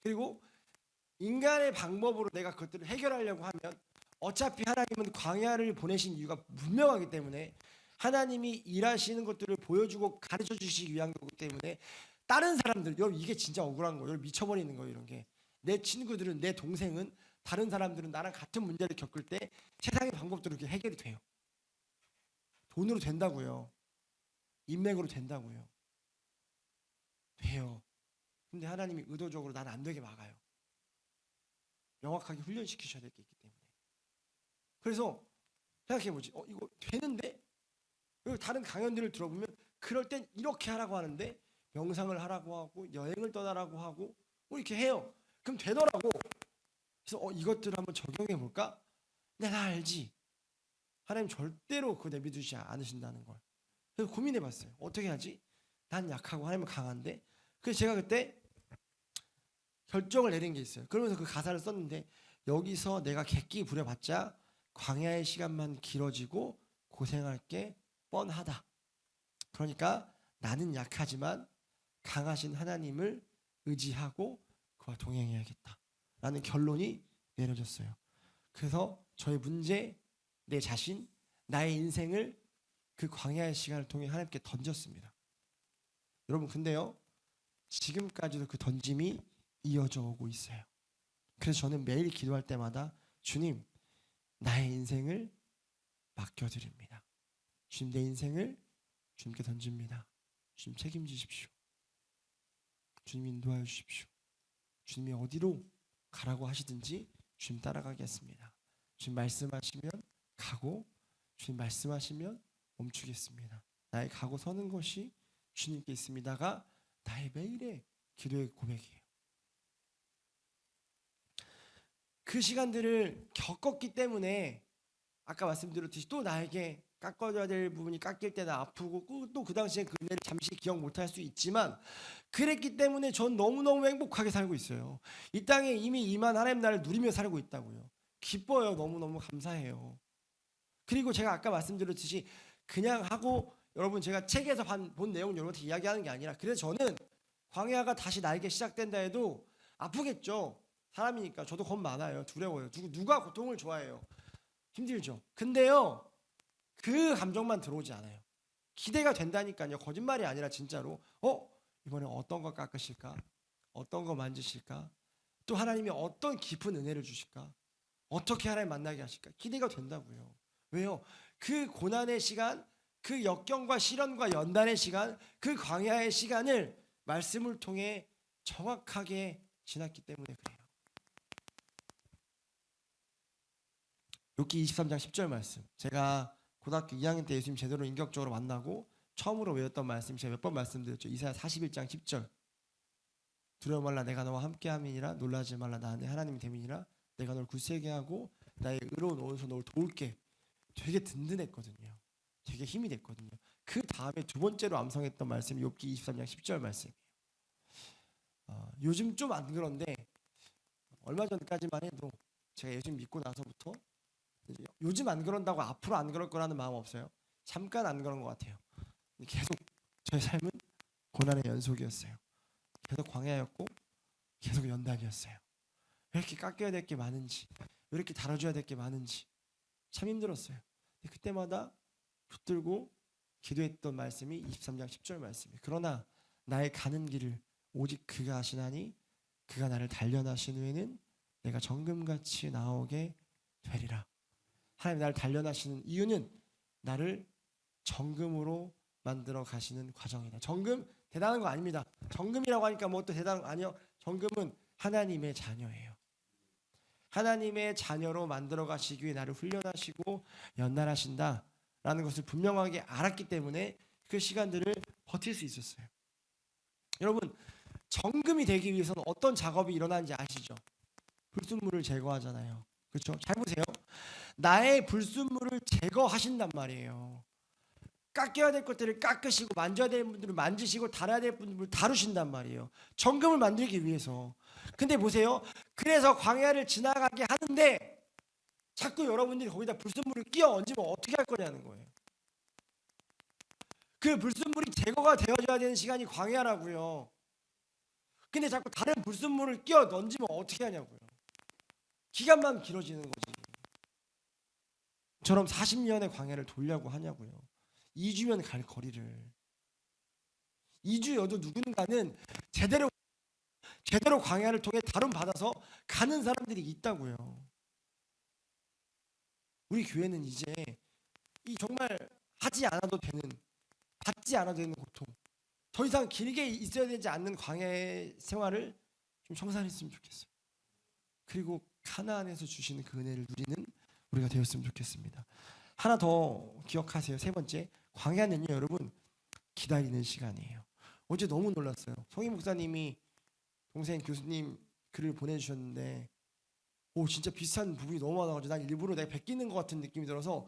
그리고 인간의 방법으로 내가 그것들을 해결하려고 하면 어차피 하나님은 광야를 보내신 이유가 분명하기 때문에 하나님이 일하시는 것들을 보여주고 가르쳐 주시기 위한 거기 때문에 다른 사람들, 여러분 이게 진짜 억울한 거예요. 여러분 미쳐버리는 거예요. 이런 게. 내 친구들은, 내 동생은, 다른 사람들은 나랑 같은 문제를 겪을 때 세상의 방법대로 이렇게 해결이 돼요. 돈으로 된다고요. 인맥으로 된다고요. 돼요. 근데 하나님이 의도적으로 나는 안 되게 막아요. 명확하게 훈련시키셔야 될 게 있기 때문에. 그래서 생각해보지. 이거 되는데? 그리고 다른 강연들을 들어보면 그럴 땐 이렇게 하라고 하는데 명상을 하라고 하고 여행을 떠나라고 하고 이렇게 해요. 그럼 되더라고. 그래서 이것들을 한번 적용해 볼까? 내가 알지. 하나님 절대로 그거 내비두지 않으신다는 걸. 그래서 고민해 봤어요. 어떻게 하지? 난 약하고 하나님은 강한데. 그래서 제가 그때 결정을 내린 게 있어요. 그러면서 그 가사를 썼는데 여기서 내가 객기 부려봤자 광야의 시간만 길어지고 고생할 게 뻔하다. 그러니까 나는 약하지만 강하신 하나님을 의지하고 그와 동행해야겠다. 라는 결론이 내려졌어요. 그래서 저의 문제, 내 자신, 나의 인생을 그 광야의 시간을 통해 하나님께 던졌습니다. 여러분 근데요. 지금까지도 그 던짐이 이어져 오고 있어요. 그래서 저는 매일 기도할 때마다 주님, 나의 인생을 맡겨드립니다. 주님, 내 인생을 주님께 던집니다. 주님 책임지십시오. 주님 인도하여 주십시오. 주님이 어디로 가라고 하시든지 주님 따라가겠습니다. 주님 말씀하시면 가고 주님 말씀하시면 멈추겠습니다. 나의 가고 서는 것이 주님께 있습니다가 나의 매일의 기도의 고백이에요. 그 시간들을 겪었기 때문에 아까 말씀드렸듯이 또 나에게 깎아줘야 될 부분이 깎일 때나 아프고 또 그 당시에 그 은혜를 잠시 기억 못할 수 있지만 그랬기 때문에 전 너무너무 행복하게 살고 있어요. 이 땅에 이미 임한 하나님 나라를 누리며 살고 있다고요. 기뻐요. 너무너무 감사해요. 그리고 제가 아까 말씀드렸듯이 그냥 하고 여러분 제가 책에서 본 내용을 여러분한테 이야기하는 게 아니라 그래서 저는 광야가 다시 나에게 시작된다 해도 아프겠죠. 사람이니까 저도 겁 많아요. 두려워요. 누가 고통을 좋아해요. 힘들죠. 근데요. 그 감정만 들어오지 않아요. 기대가 된다니까요. 거짓말이 아니라 진짜로 이번에 어떤 거 깎으실까? 어떤 거 만지실까? 또 하나님이 어떤 깊은 은혜를 주실까? 어떻게 하나님 만나게 하실까? 기대가 된다고요. 왜요? 그 고난의 시간, 그 역경과 시련과 연단의 시간, 그 광야의 시간을 말씀을 통해 정확하게 지났기 때문에 그래요. 욥기 23장 10절 말씀. 제가 고등학교 2학년 때 예수님 제대로 인격적으로 만나고 처음으로 외웠던 말씀 제가 몇 번 말씀드렸죠. 이사야 41장 10절. 두려워 말라 내가 너와 함께함이니라 놀라지 말라 나 내 하나님이 됨이니라 내가 널 굳세게 하고 나의 의로운 오른손 너를 도울게. 되게 든든했거든요. 되게 힘이 됐거든요. 그 다음에 두 번째로 암송했던 말씀이 욥기 23장 10절 말씀이에요. 요즘 좀 안 그런데 얼마 전까지만 해도 제가 예수님 믿고 나서부터 요즘 안 그런다고 앞으로 안 그럴 거라는 마음 없어요. 잠깐 안 그런 것 같아요. 계속 저의 삶은 고난의 연속이었어요. 계속 광야였고 계속 연단이었어요. 왜 이렇게 깎여야 될 게 많은지, 왜 이렇게 다뤄줘야 될 게 많은지 참 힘들었어요. 근데 그때마다 붙들고 기도했던 말씀이 23장 10절 말씀이에요. 그러나 나의 가는 길을 오직 그가 아시나니 그가 나를 단련하신 후에는 내가 정금같이 나오게 되리라. 하나님 나를 단련하시는 이유는 나를 정금으로 만들어 가시는 과정이다. 정금 대단한 거 아닙니다. 정금이라고 하니까 뭐 또 대단한 거 아니요. 정금은 하나님의 자녀예요. 하나님의 자녀로 만들어 가시기 위해 나를 훈련하시고 연단하신다라는 것을 분명하게 알았기 때문에 그 시간들을 버틸 수 있었어요. 여러분, 정금이 되기 위해서는 어떤 작업이 일어나는지 아시죠? 불순물을 제거하잖아요. 그렇죠? 잘 보세요. 나의 불순물을 제거하신단 말이에요. 깎여야 될 것들을 깎으시고 만져야 될 분들을 만지시고 다뤄야 될 분들을 다루신단 말이에요. 정금을 만들기 위해서. 근데 보세요. 그래서 광야를 지나가게 하는데 자꾸 여러분들이 거기다 불순물을 끼워 얹으면 어떻게 할 거냐는 거예요. 그 불순물이 제거가 되어져야 되는 시간이 광야라고요. 근데 자꾸 다른 불순물을 끼워 얹으면 어떻게 하냐고요. 기간만 길어지는 거지. 저럼 40년의 광야를 돌려고 하냐고요. 2주면 갈 거리를. 2주여도 누군가는 제대로 광야를 통해 다름 받아서 가는 사람들이 있다고요. 우리 교회는 이제 이 정말 하지 않아도 되는, 받지 않아도 되는 고통, 더 이상 길게 있어야 되지 않는 광야의 생활을 좀 청산했으면 좋겠어요. 그리고 가나안에서 주시는 그 은혜를 누리는 우리가 되었으면 좋겠습니다. 하나 더 기억하세요. 세 번째, 광야는요 여러분 기다리는 시간이에요. 어제 너무 놀랐어요. 성희 목사님이 동생 교수님 글을 보내주셨는데 진짜 비슷한 부분이 너무 많아가지고 난 일부러 내가 베끼는 것 같은 느낌이 들어서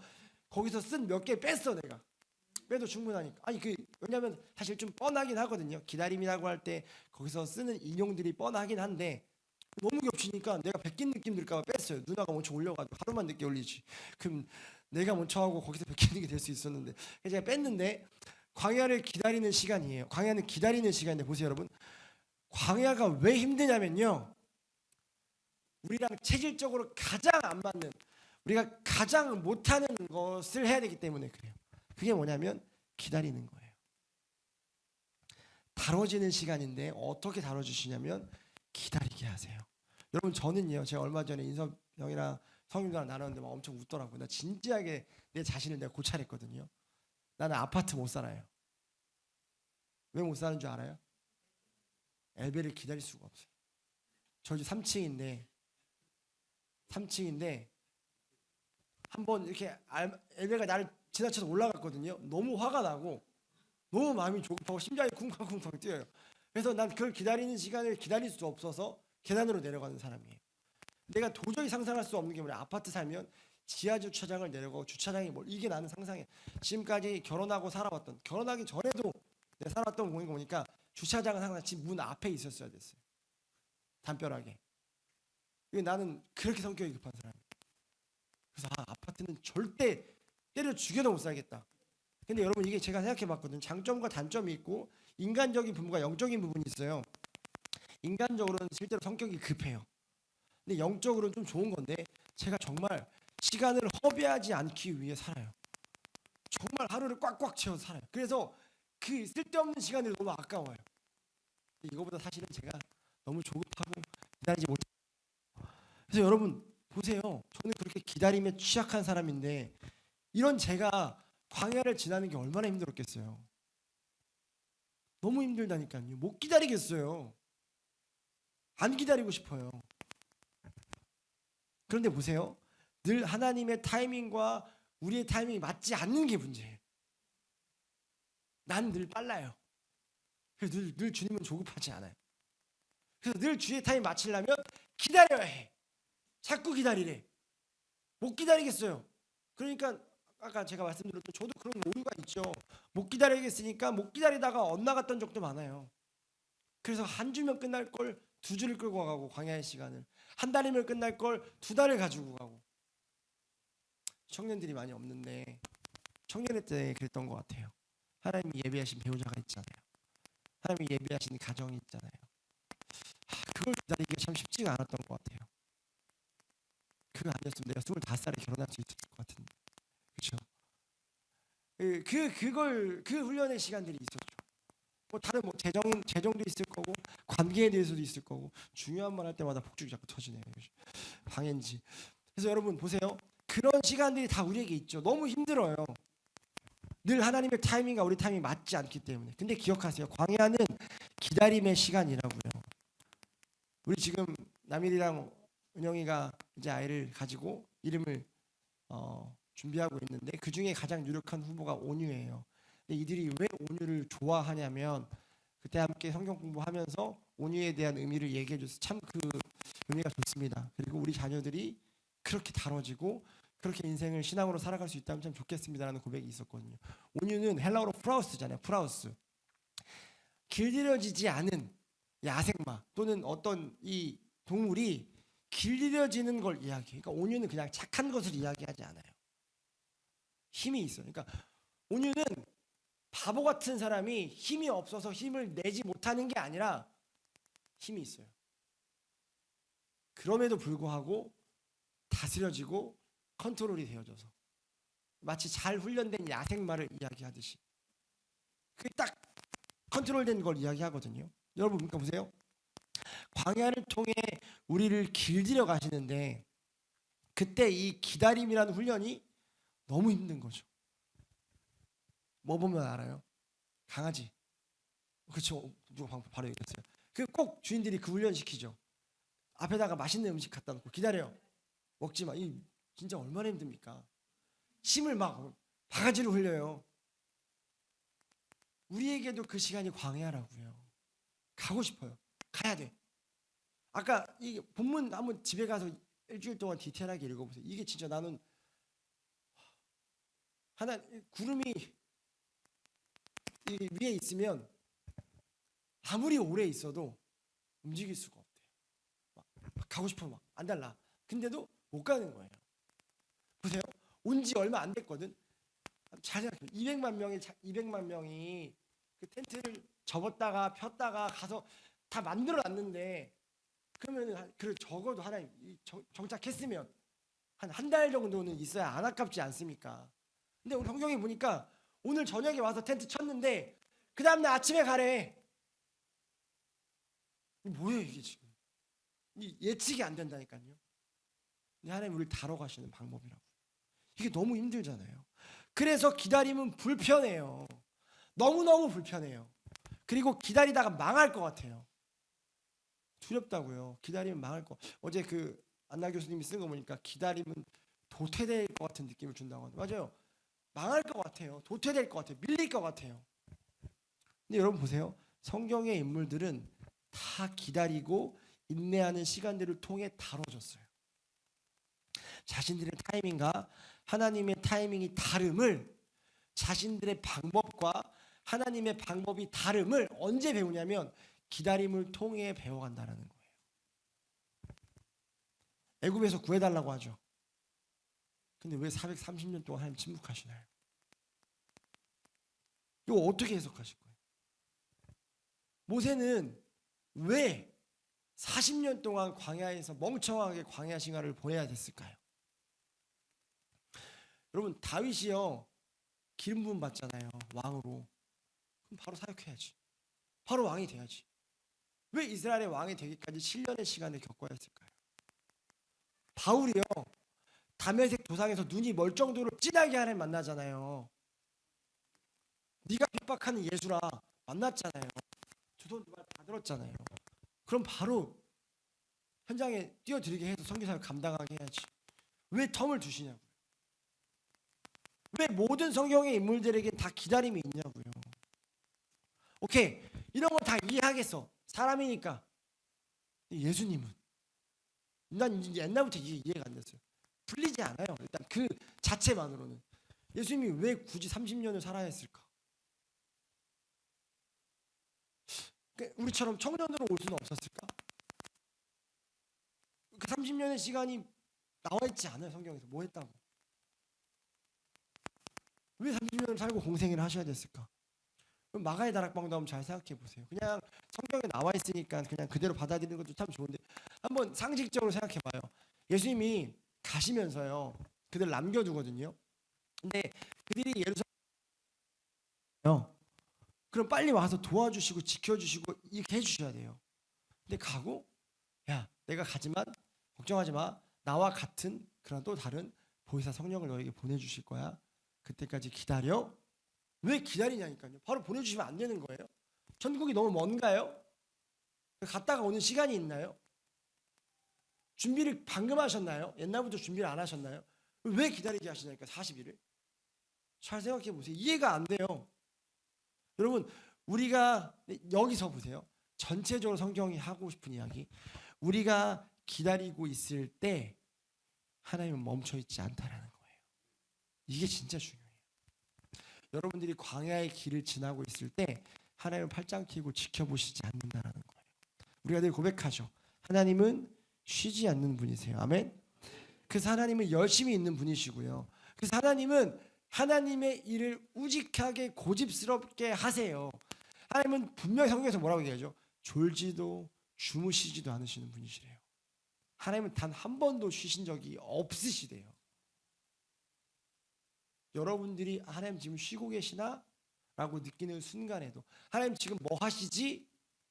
거기서 쓴 몇 개 뺐어. 내가 빼도 충분하니까. 아니 왜냐면 사실 좀 뻔하긴 하거든요. 기다림이라고 할 때 거기서 쓰는 인용들이 뻔하긴 한데 너무 겹치니까 내가 베낀 느낌 들까 봐 뺐어요. 누나가 먼저 올려가지고 하루만 늦게 올리지. 그럼 내가 먼저 하고 거기서 베끼는 게 될 수 있었는데 제가 뺐는데 광야를 기다리는 시간이에요. 광야는 기다리는 시간인데 보세요 여러분. 광야가 왜 힘드냐면요. 우리랑 체질적으로 가장 안 맞는, 우리가 가장 못하는 것을 해야 되기 때문에 그래요. 그게 뭐냐면 기다리는 거예요. 다뤄지는 시간인데 어떻게 다뤄주시냐면 기다리게 하세요. 여러분 저는요 제가 얼마 전에 인섭 형이랑 성님들랑 나눴는데 막 엄청 웃더라고요. 나 진지하게 내 자신을 내가 고찰했거든요. 나는 아파트 못 살아요. 왜 못 사는 줄 알아요? 엘베를 기다릴 수가 없어요. 저 집 3층인데 한번 이렇게 엘베가 나를 지나쳐서 올라갔거든요. 너무 화가 나고 너무 마음이 조급하고 심장이 쿵쾅쿵쾅 뛰어요. 그래서 난 그걸 기다리는 시간을 기다릴 수 없어서 계단으로 내려가는 사람이에요. 내가 도저히 상상할 수 없는 게 뭐냐. 아파트 살면 지하 주차장을 내려가고 주차장이 이게 나는 상상해. 지금까지 결혼하고 살아왔던, 결혼하기 전에도 내가 살아왔던 거 보니까 주차장은 항상 집 문 앞에 있었어야 됐어요. 담벼락에. 나는 그렇게 성격이 급한 사람이에요. 그래서 아파트는 절대 때려 죽여도 못 살겠다. 근데 여러분 이게 제가 생각해 봤거든요. 장점과 단점이 있고 인간적인 부분과 영적인 부분이 있어요. 인간적으로는 실제로 성격이 급해요. 근데 영적으로는 좀 좋은 건데 제가 정말 시간을 허비하지 않기 위해 살아요. 정말 하루를 꽉꽉 채워서 살아요. 그래서 그 쓸데없는 시간이 너무 아까워요. 이거보다 사실은 제가 너무 조급하고 기다리지 못해요. 그래서 여러분 보세요. 저는 그렇게 기다림에 취약한 사람인데 이런 제가 광야를 지나는 게 얼마나 힘들었겠어요. 너무 힘들다니까요. 못 기다리겠어요. 안 기다리고 싶어요. 그런데 보세요. 늘 하나님의 타이밍과 우리의 타이밍이 맞지 않는 게 문제예요. 난 늘 빨라요. 그래서 늘 주님은 조급하지 않아요. 그래서 늘 주의 타이밍 맞추려면 기다려야 해. 자꾸 기다리래. 못 기다리겠어요. 그러니까 아까 제가 말씀드렸던 저도 그런 오류가 있죠. 못 기다리겠으니까 못 기다리다가 엇나갔던 적도 많아요. 그래서 한 주면 끝날 걸 2주를 끌고 가고 광야의 시간을 한 달이면 끝날 걸 2달을 가지고 가고. 청년들이 많이 없는데 청년회 때 그랬던 것 같아요. 하나님이 예비하신 배우자가 있잖아요. 하나님이 예비하신 가정이 있잖아요. 그걸 기다리기가 참 쉽지가 않았던 것 같아요. 그거 아니었으면 내가 25살에 결혼할 수 있었을 것 같은데, 그렇죠? 그 훈련의 시간들이 있었죠. 뭐 다른 뭐 재정도 있을 거고 관계에 대해서도 있을 거고 중요한 말 할 때마다 폭죽이 자꾸 터지네요. 방해인지. 그래서 여러분 보세요. 그런 시간들이 다 우리에게 있죠. 너무 힘들어요. 늘 하나님의 타이밍과 우리 타이밍이 맞지 않기 때문에. 근데 기억하세요. 광야는 기다림의 시간이라고요. 우리 지금 남일이랑 은영이가 이제 아이를 가지고 이름을 준비하고 있는데 그 중에 가장 유력한 후보가 온유예요. 근데 이들이 왜 온유를 좋아하냐면 그때 함께 성경 공부하면서 온유에 대한 의미를 얘기해 줘서 참 그 의미가 좋습니다. 그리고 우리 자녀들이 그렇게 다뤄지고 그렇게 인생을 신앙으로 살아갈 수 있다면 참 좋겠습니다라는 고백이 있었거든요. 온유는 헬라어로 프라우스잖아요. 프라우스. 길들여지지 않은 야생마 또는 어떤 이 동물이 길들여지는 걸 이야기해요. 그러니까 온유는 그냥 착한 것을 이야기하지 않아요. 힘이 있어요. 그러니까 온유는 바보 같은 사람이 힘이 없어서 힘을 내지 못하는 게 아니라 힘이 있어요. 그럼에도 불구하고 다스려지고 컨트롤이 되어져서 마치 잘 훈련된 야생마를 이야기하듯이 그게 딱 컨트롤된 걸 이야기하거든요. 여러분 그러니까 보세요. 광야를 통해 우리를 길들여 가시는데 그때 이 기다림이라는 훈련이 너무 힘든 거죠. 뭐 보면 알아요? 강아지. 그렇죠. 누가 바로 얘기했어요. 그 꼭 주인들이 그 훈련 시키죠. 앞에다가 맛있는 음식 갖다 놓고 기다려. 먹지 마. 이 진짜 얼마나 힘듭니까? 침을 막 바가지로 흘려요. 우리에게도 그 시간이 광야라고요. 가고 싶어요. 가야 돼. 아까 이 본문 한번 집에 가서 일주일 동안 디테일하게 읽어보세요. 이게 진짜 나는 하나 구름이 이 위에 있으면 아무리 오래 있어도 움직일 수가 없대요. 막 가고 싶어 막 안 달라. 근데도 못 가는 거예요. 보세요. 온 지 얼마 안 됐거든. 잘 생각해요. 200만 명이 그 텐트를 접었다가 폈다가 가서 다 만들어 놨는데 그러면 그 적어도 하나님 정착했으면 한 달 정도는 있어야 안 아깝지 않습니까? 근데 오늘 성경에 보니까 오늘 저녁에 와서 텐트 쳤는데 그 다음날 아침에 가래. 뭐예요 이게 지금? 예측이 안 된다니까요. 근데 하나님 우리를 다뤄가시는 방법이라고. 이게 너무 힘들잖아요. 그래서 기다림은 불편해요. 너무너무 불편해요. 그리고 기다리다가 망할 것 같아요. 두렵다고요. 기다리면 망할 거. 어제 그 안나 교수님이 쓴 거 보니까 기다림은 도태될 것 같은 느낌을 준다고 하는데 맞아요. 망할 것 같아요. 도태될 것 같아요. 밀릴 것 같아요. 근데 여러분 보세요. 성경의 인물들은 다 기다리고 인내하는 시간들을 통해 다뤄졌어요. 자신들의 타이밍과 하나님의 타이밍이 다름을 자신들의 방법과 하나님의 방법이 다름을 언제 배우냐면 기다림을 통해 배워간다는 거예요. 애굽에서 구해달라고 하죠. 근데 왜 430년 동안 하나님 침묵하시나요? 이거 어떻게 해석하실 거예요? 모세는 왜 40년 동안 광야에서 멍청하게 광야 생활을 보내야 됐을까요? 여러분 다윗이요 기름 부음 받잖아요. 왕으로. 그럼 바로 사역해야지. 바로 왕이 돼야지. 왜 이스라엘의 왕이 되기까지 7년의 시간을 겪어야 했을까요? 바울이요 다메섹 도상에서 눈이 멀 정도로 진하게 하나님 만나잖아요. 네가 핍박하는 예수라 만났잖아요. 두손 두 발 다 들었잖아요. 그럼 바로 현장에 뛰어들게 해서 선교사를 감당하게 해야지. 왜 텀을 두시냐고요. 왜 모든 성경의 인물들에게 다 기다림이 있냐고요. 오케이 이런 거 다 이해하겠어. 사람이니까. 예수님은 난 옛날부터 이게 이해가 안 됐어요. 풀리지 않아요. 일단 그 자체만으로는 예수님이 왜 굳이 30년을 살아야 했을까? 우리처럼 청년으로 올 수는 없었을까? 그 30년의 시간이 나와 있지 않아요. 성경에서 뭐 했다고? 왜 30년을 살고 공생애를 하셔야 됐을까? 그럼 마가의 다락방도 한번 잘 생각해 보세요. 그냥 성경에 나와 있으니까 그냥 그대로 받아들이는 것도 참 좋은데 한번 상식적으로 생각해 봐요. 예수님이 가시면서요. 그들 남겨두거든요. 근데 그들이 예루살렘 그럼 빨리 와서 도와주시고 지켜주시고 이렇게 해주셔야 돼요. 근데 가고 야 내가 가지만 걱정하지 마. 나와 같은 그런 또 다른 보혜사 성령을 너에게 보내주실 거야. 그때까지 기다려. 왜 기다리냐니까요. 바로 보내주시면 안 되는 거예요. 천국이 너무 먼가요? 갔다가 오는 시간이 있나요? 준비를 방금 하셨나요? 옛날부터 준비를 안 하셨나요? 왜 기다리게 하시냐니까 40일을. 잘 생각해 보세요. 이해가 안 돼요. 여러분 우리가 여기서 보세요. 전체적으로 성경이 하고 싶은 이야기. 우리가 기다리고 있을 때 하나님은 멈춰있지 않다라는 거예요. 이게 진짜 중요해요. 여러분들이 광야의 길을 지나고 있을 때 하나님은 팔짱 끼고 지켜보시지 않는다라는 거예요. 우리가 늘 고백하죠. 하나님은 쉬지 않는 분이세요. 아멘. 그래서 하나님은 열심히 있는 분이시고요. 그래서 하나님은 하나님의 일을 우직하게 고집스럽게 하세요. 하나님은 분명히 성경에서 뭐라고 얘기하죠? 졸지도 주무시지도 않으시는 분이시래요. 하나님은 단 한 번도 쉬신 적이 없으시대요. 여러분들이 하나님 지금 쉬고 계시나? 라고 느끼는 순간에도 하나님 지금 뭐 하시지?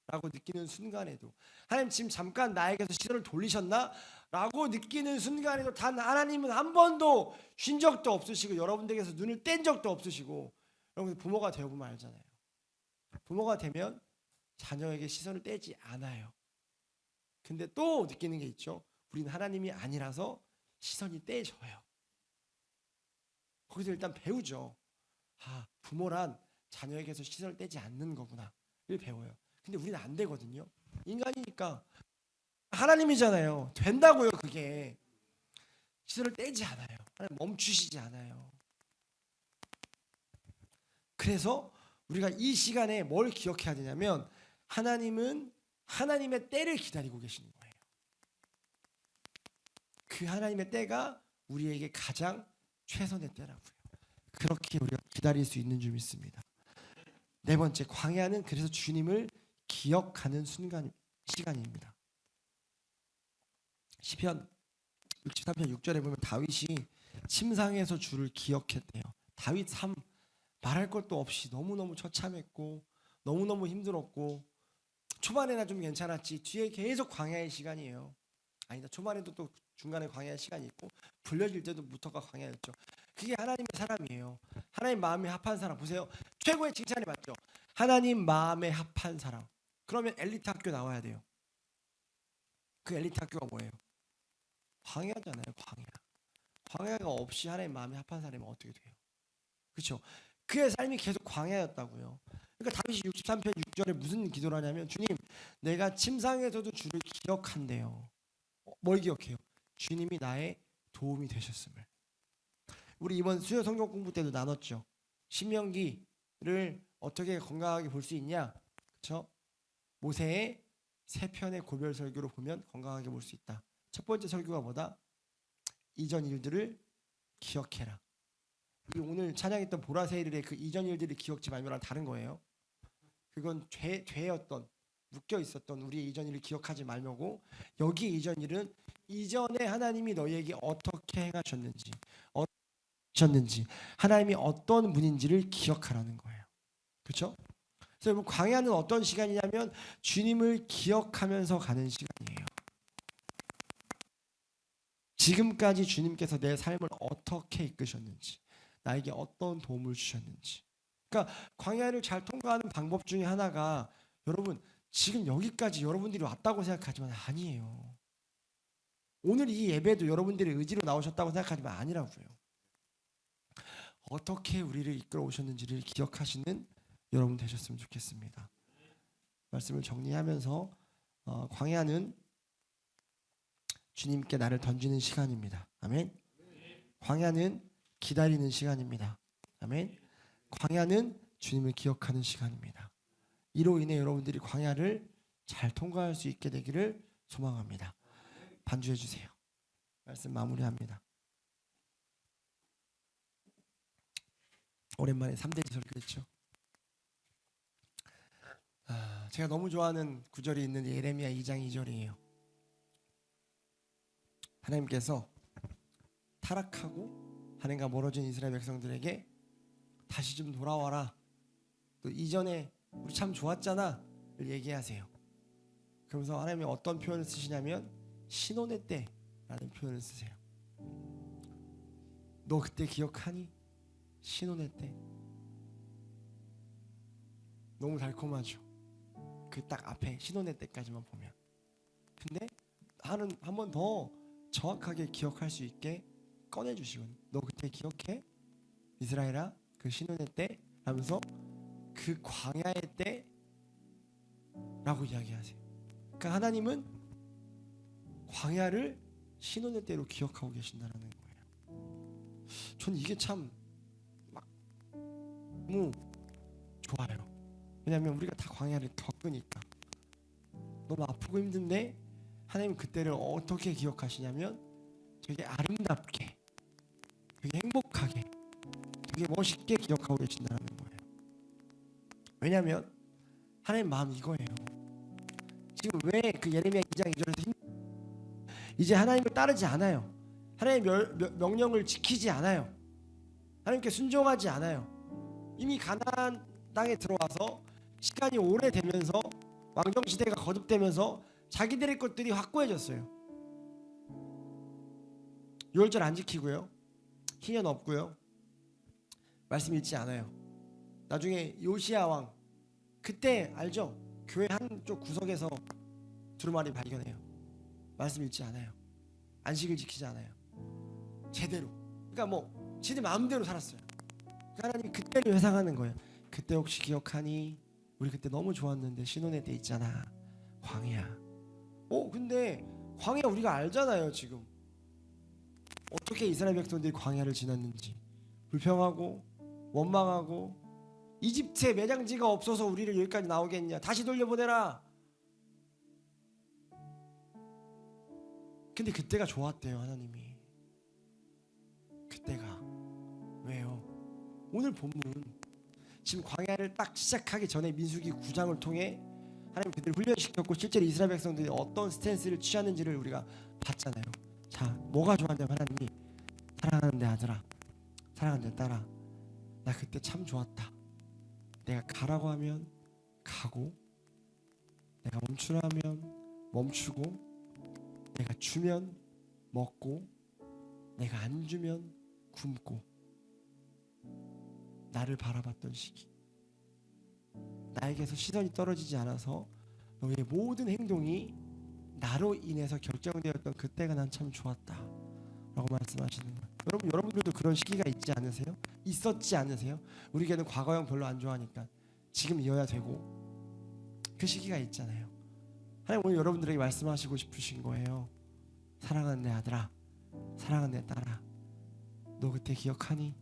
라고 느끼는 순간에도 하나님 지금 잠깐 나에게서 시선을 돌리셨나? 라고 느끼는 순간에도 단 하나님은 한 번도 쉰 적도 없으시고 여러분들에게서 눈을 뗀 적도 없으시고 여러분 부모가 되어보면 알잖아요. 부모가 되면 자녀에게 시선을 떼지 않아요. 근데 또 느끼는 게 있죠. 우리는 하나님이 아니라서 시선이 떼져요. 거기서 일단 배우죠. 아, 부모란 자녀에게서 시선을 떼지 않는 거구나. 를 배워요. 근데 우리는 안 되거든요. 인간이니까. 하나님이잖아요. 된다고요, 그게. 시선을 떼지 않아요. 하나님 멈추시지 않아요. 그래서 우리가 이 시간에 뭘 기억해야 되냐면 하나님은 하나님의 때를 기다리고 계시는 거예요. 그 하나님의 때가 우리에게 가장 최선의 때라고요. 그렇게 우리가 기다릴 수 있는 줄 믿습니다. 네 번째, 광야는 그래서 주님을 기억하는 시간입니다. 시편 63편 6절에 보면 다윗이 침상에서 주를 기억했대요. 다윗 삶 말할 것도 없이 너무너무 처참했고 너무너무 힘들었고 초반에나 좀 괜찮았지 뒤에 계속 광야의 시간이에요. 아니다, 초반에도 또 중간에 광야의 시간이 있고 불려질 때도부터가 광야였죠. 그게 하나님의 사람이에요. 하나님 마음에 합한 사람. 보세요. 최고의 칭찬이 맞죠. 하나님 마음에 합한 사람. 그러면 엘리트 학교 나와야 돼요. 그 엘리트 학교가 뭐예요? 광야잖아요. 광야. 광야가 없이 하나님 마음에 합한 사람이 어떻게 돼요? 그렇죠? 그의 삶이 계속 광야였다고요. 그러니까 다윗이 63편 6절에 무슨 기도를 하냐면 주님 내가 침상에서도 주를 기억한대요. 뭘 기억해요? 주님이 나의 도움이 되셨음을. 우리 이번 수요 성경 공부 때도 나눴죠. 신명기를 어떻게 건강하게 볼 수 있냐? 그렇죠? 모세의 세 편의 고별 설교로 보면 건강하게 볼 수 있다. 첫 번째 설교가 뭐다? 이전 일들을 기억해라. 이 오늘 찬양했던 보라새일의 그 이전 일들을 기억지 말며랑 다른 거예요. 그건 죄였던 묶여 있었던 우리의 이전 일을 기억하지 말며고 여기 이전 일은 이전에 하나님이 너희에게 어떻게 행하셨는지 하나님이 어떤 분인지를 기억하라는 거예요. 그렇죠? 그래서 여러분 광야는 어떤 시간이냐면 주님을 기억하면서 가는 시간이에요. 지금까지 주님께서 내 삶을 어떻게 이끄셨는지 나에게 어떤 도움을 주셨는지. 그러니까 광야를 잘 통과하는 방법 중에 하나가 여러분 지금 여기까지 여러분들이 왔다고 생각하지만 아니에요. 오늘 이 예배도 여러분들의 의지로 나오셨다고 생각하지만 아니라고요. 어떻게 우리를 이끌어 오셨는지를 기억하시는 여러분 되셨으면 좋겠습니다. 말씀을 정리하면서 광야는 주님께 나를 던지는 시간입니다. 아멘. 광야는 기다리는 시간입니다. 아멘. 광야는 주님을 기억하는 시간입니다. 이로 인해 여러분들이 광야를 잘 통과할 수 있게 되기를 소망합니다. 반주해 주세요. 말씀 마무리합니다. 오랜만에 3대지 설교했죠. 제가 너무 좋아하는 구절이 있는 예레미야 2장 2절이에요. 하나님께서 타락하고 하나님과 멀어진 이스라엘 백성들에게 다시 좀 돌아와라 또 이전에 우리 참 좋았잖아 를 얘기하세요. 그러면서 하나님이 어떤 표현을 쓰시냐면 신혼의 때라는 표현을 쓰세요. 너 그때 기억하니? 신혼의 때. 너무 달콤하죠. 그 딱 앞에 신혼의 때까지만 보면. 근데 한 번 더 정확하게 기억할 수 있게 꺼내주시거든요. 너 그때 기억해? 이스라엘아, 그 신혼의 때 하면서 그 광야의 때라고 이야기하세요. 그러니까 하나님은 광야를 신혼의 때로 기억하고 계신다는 거예요. 전 이게 참 막 너무 좋아요. 왜냐하면 우리가 다 광야를 겪으니까 너무 아프고 힘든데 하나님은 그때를 어떻게 기억하시냐면 되게 아름답게, 되게 행복하게, 되게 멋있게 기억하고 계신다는 거예요. 왜냐하면 하나님 마음 이거예요. 지금 왜 그 예레미야 2장 2절에서 이제 하나님을 따르지 않아요. 하나님의 명령을 지키지 않아요. 하나님께 순종하지 않아요. 이미 가나안 땅에 들어와서 시간이 오래되면서 왕정 시대가 거듭되면서 자기들의 것들이 확고해졌어요. 유월절 안 지키고요, 희년 없고요, 말씀 읽지 않아요. 나중에 요시야 왕 그때 알죠? 교회 한쪽 구석에서 두루마리 발견해요. 말씀 읽지 않아요. 안식을 지키지 않아요. 제대로. 그러니까 뭐 지들 마음대로 살았어요. 그러니까 하나님 그때를 회상하는 거예요. 그때 혹시 기억하니? 우리 그때 너무 좋았는데 신혼의 때 있잖아, 광야. 근데 광야 우리가 알잖아요. 지금 어떻게 이스라엘 백성들이 광야를 지났는지. 불평하고 원망하고 이집트에 매장지가 없어서 우리를 여기까지 나오겠냐, 다시 돌려보내라. 근데 그때가 좋았대요. 하나님이 그때가. 왜요? 오늘 본문 지금 광야를 딱 시작하기 전에 민수기 9장을 통해 하나님 그들을 훈련시켰고 실제로 이스라엘 백성들이 어떤 스탠스를 취하는지를 우리가 봤잖아요. 자, 뭐가 좋았냐면 하나님이 사랑하는 내 아들아, 사랑하는 내 딸아, 나 그때 참 좋았다. 내가 가라고 하면 가고, 내가 멈추라 하면 멈추고, 내가 주면 먹고, 내가 안 주면 굶고, 나를 바라봤던 시기, 나에게서 시선이 떨어지지 않아서 너의 모든 행동이 나로 인해서 결정되었던 그때가 난 참 좋았다 라고 말씀하시는 거예요. 여러분들도 그런 시기가 있지 않으세요? 있었지 않으세요? 우리 교회는 과거형 별로 안 좋아하니까 지금이어야 되고 그 시기가 있잖아요. 하나님 오늘 여러분들에게 말씀하시고 싶으신 거예요. 사랑하는 내 아들아, 사랑하는 내 딸아, 너 그때 기억하니?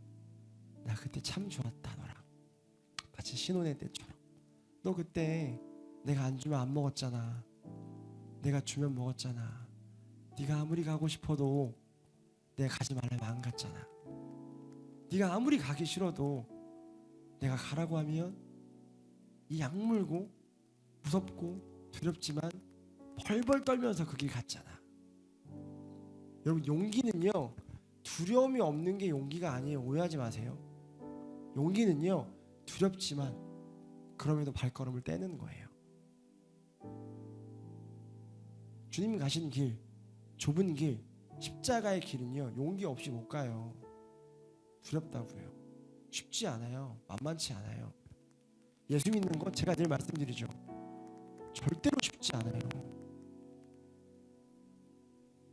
나 그때 참 좋았다 너랑. 마치 신혼의 때처럼. 너 그때 내가 안 주면 안 먹었잖아. 내가 주면 먹었잖아. 네가 아무리 가고 싶어도 내가 가지 말라면 안 갔잖아. 네가 아무리 가기 싫어도 내가 가라고 하면 이 약물고 무섭고 두렵지만 벌벌 떨면서 그 길 갔잖아. 여러분, 용기는요 두려움이 없는 게 용기가 아니에요. 오해하지 마세요. 용기는요 두렵지만 그럼에도 발걸음을 떼는 거예요. 주님 가신 길, 좁은 길, 십자가의 길은요 용기 없이 못 가요. 두렵다고요. 쉽지 않아요. 만만치 않아요. 예수 믿는 건 제가 늘 말씀드리죠, 절대로 쉽지 않아요.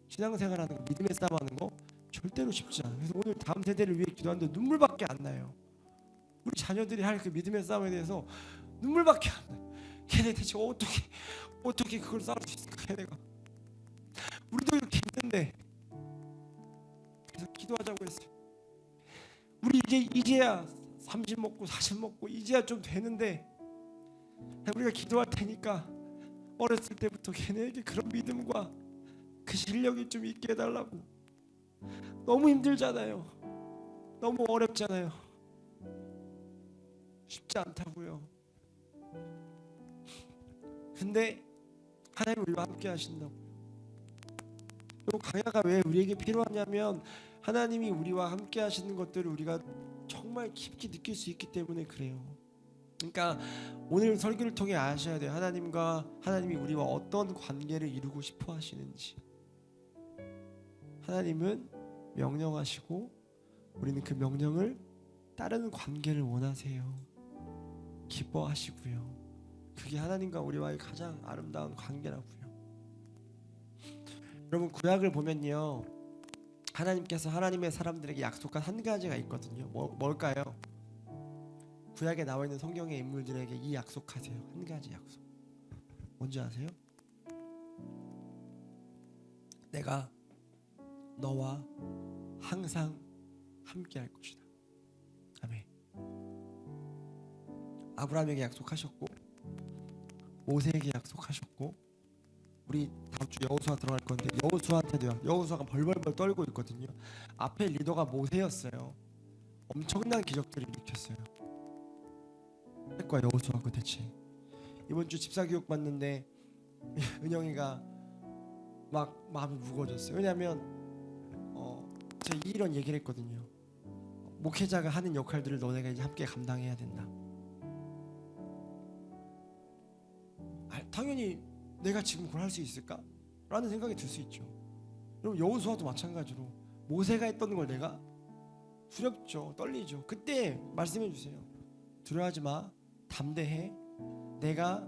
신앙생활하는 거, 믿음의 싸움하는 거 절대로 쉽지 않아요. 그래서 오늘 다음 세대를 위해 기도하는데 눈물밖에 안 나요. 우리 자녀들이 할 그 믿음의 싸움에 대해서 눈물밖에 안 나요. 걔네 대체 어떻게 그걸 싸울 수 있을까? 걔네가 우리도 이렇게 힘든데. 그래서 기도하자고 했어요. 우리 이제야 30 먹고 40 먹고 이제야 좀 되는데 우리가 기도할 테니까 어렸을 때부터 걔네에게 그런 믿음과 그 실력이 좀 있게 해달라고. 너무 힘들잖아요. 너무 어렵잖아요. 쉽지 않다고요. 근데 하나님 우리와 함께 하신다고요. 또 강야가 왜 우리에게 필요하냐면 하나님이 우리와 함께 하시는 것들을 우리가 정말 깊이 느낄 수 있기 때문에 그래요. 그러니까 오늘 설교를 통해 아셔야 돼요. 하나님이 우리와 어떤 관계를 이루고 싶어 하시는지. 하나님은 명령하시고 우리는 그 명령을 따르는 관계를 원하세요. 기뻐하시고요. 그게 하나님과 우리와의 가장 아름다운 관계라고요. 여러분, 구약을 보면요, 하나님께서 하나님의 사람들에게 약속한 한 가지가 있거든요. 뭘까요? 구약에 나와 있는 성경의 인물들에게 이 약속하세요. 한 가지 약속. 뭔지 아세요? 내가 너와 항상 함께 할 것이다. 아멘. 아브라함에게 약속하셨고, 모세에게 약속하셨고, 우리 다음 주 여호수아 들어갈 건데 여호수아한테도요. 여호수아가 벌벌벌 떨고 있거든요. 앞에 리더가 모세였어요. 엄청난 기적들을 일으켰어요. 과 여호수아가 대체 이번 주 집사 교육 받는데 은영이가 막 마음이 무거워졌어요. 왜냐하면 제가 이런 얘기를 했거든요. 목회자가 하는 역할들을 너네가 이제 함께 감당해야 된다. 당연히 내가 지금 그걸 할 수 있을까? 라는 생각이 들 수 있죠. 여러분, 여호수아도 마찬가지로 모세가 했던 걸 내가 두렵죠. 떨리죠. 그때 말씀해 주세요. 두려워하지 마. 담대해. 내가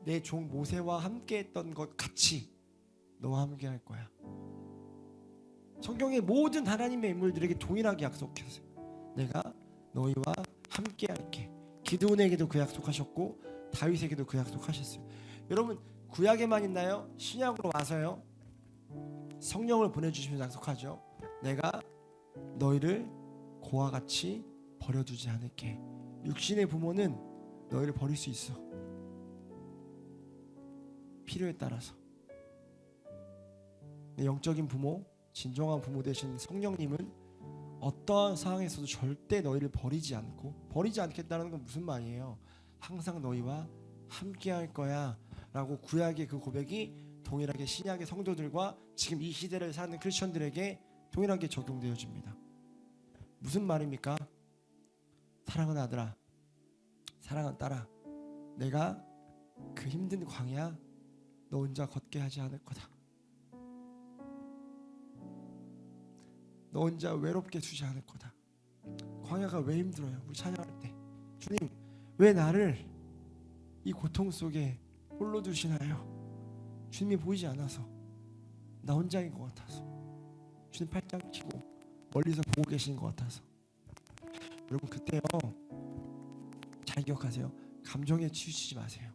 내 종 모세와 함께 했던 것 같이 너와 함께 할 거야. 성경의 모든 하나님의 인물들에게 동일하게 약속했어요. 내가 너희와 함께 할게. 기드온에게도 그 약속하셨고 다윗에게도 그 약속하셨어요. 여러분, 구약에만 있나요? 신약으로 와서요, 성령을 보내주시면서 약속하죠. 내가 너희를 고와 같이 버려두지 않을게. 육신의 부모는 너희를 버릴 수 있어. 필요에 따라서. 영적인 부모, 진정한 부모 되신 성령님은 어떠한 상황에서도 절대 너희를 버리지 않겠다는 건 무슨 말이에요? 항상 너희와 함께 할 거야 라고 구약의 그 고백이 동일하게 신약의 성도들과 지금 이 시대를 사는 크리스천들에게 동일하게 적용되어집니다. 무슨 말입니까? 사랑하는 아들아, 사랑하는 딸아, 내가 그 힘든 광야 너 혼자 걷게 하지 않을 거다. 너 혼자 외롭게 두지 않을 거다. 광야가 왜 힘들어요? 우리 찬양할 때 주님, 왜 나를 이 고통 속에 홀로 두시나요? 주님이 보이지 않아서, 나 혼자인 것 같아서, 주님 팔짱 끼고 멀리서 보고 계신 것 같아서. 여러분, 그때요, 잘 기억하세요. 감정에 치우치지 마세요.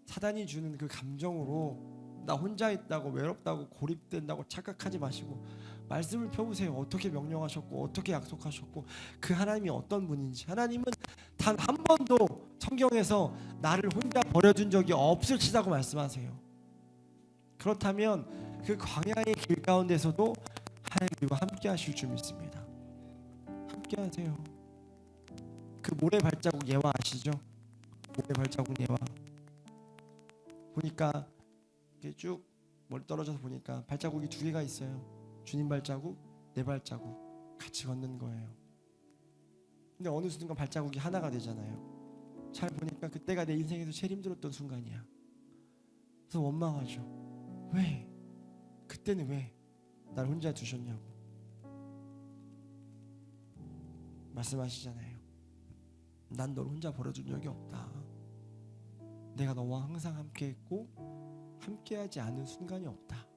사단이 주는 그 감정으로 나 혼자 있다고, 외롭다고, 고립된다고 착각하지 마시고 말씀을 펴보세요. 어떻게 명령하셨고 어떻게 약속하셨고 그 하나님이 어떤 분인지. 하나님은 단 한 번도 성경에서 나를 혼자 버려둔 적이 없을지라고 말씀하세요. 그렇다면 그 광야의 길 가운데서도 하나님 우리와 함께 하실 줄 믿습니다. 함께 하세요. 그 모래 발자국 예화 아시죠? 모래 발자국 예화 보니까 이렇게 쭉 멀리 떨어져서 보니까 발자국이 두 개가 있어요. 주님 발자국, 내 발자국 같이 걷는 거예요. 근데 어느 순간 발자국이 하나가 되잖아요. 잘 보니까 그때가 내 인생에서 제일 힘들었던 순간이야. 그래서 원망하죠. 왜? 그때는 왜 날 혼자 두셨냐고 말씀하시잖아요. 난 널 혼자 버려둔 적이 없다. 내가 너와 항상 함께했고 함께하지 않은 순간이 없다.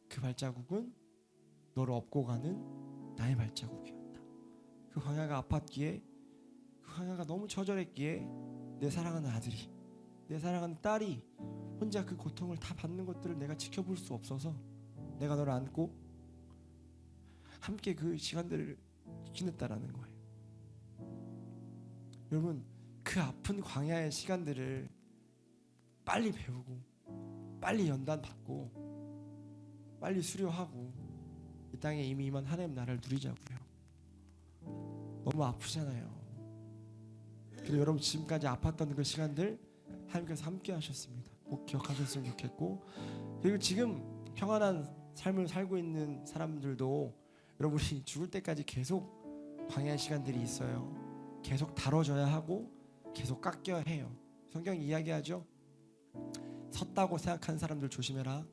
그 발자국은 너를 업고 가는 나의 발자국이었다. 그 광야가 아팠기에, 그 광야가 너무 처절했기에 내 사랑하는 아들이, 내 사랑하는 딸이 혼자 그 고통을 다 받는 것들을 내가 지켜볼 수 없어서 내가 너를 안고 함께 그 시간들을 지냈다라는 거예요. 여러분, 그 아픈 광야의 시간들을 빨리 배우고 빨리 연단 받고 빨리 수료하고 이 땅에 이미 임한 하나님 나라를 누리자고요. 너무 아프잖아요. 그리고 여러분, 지금까지 아팠던 그 시간들 하나님께서 함께 하셨습니다. 꼭 기억하셨으면 좋겠고, 그리고 지금 평안한 삶을 살고 있는 사람들도 여러분이 죽을 때까지 계속 광야의 시간들이 있어요. 계속 다뤄져야 하고 계속 깎여야 해요. 성경이 이야기하죠. 섰다고 생각하는 사람들 조심해라.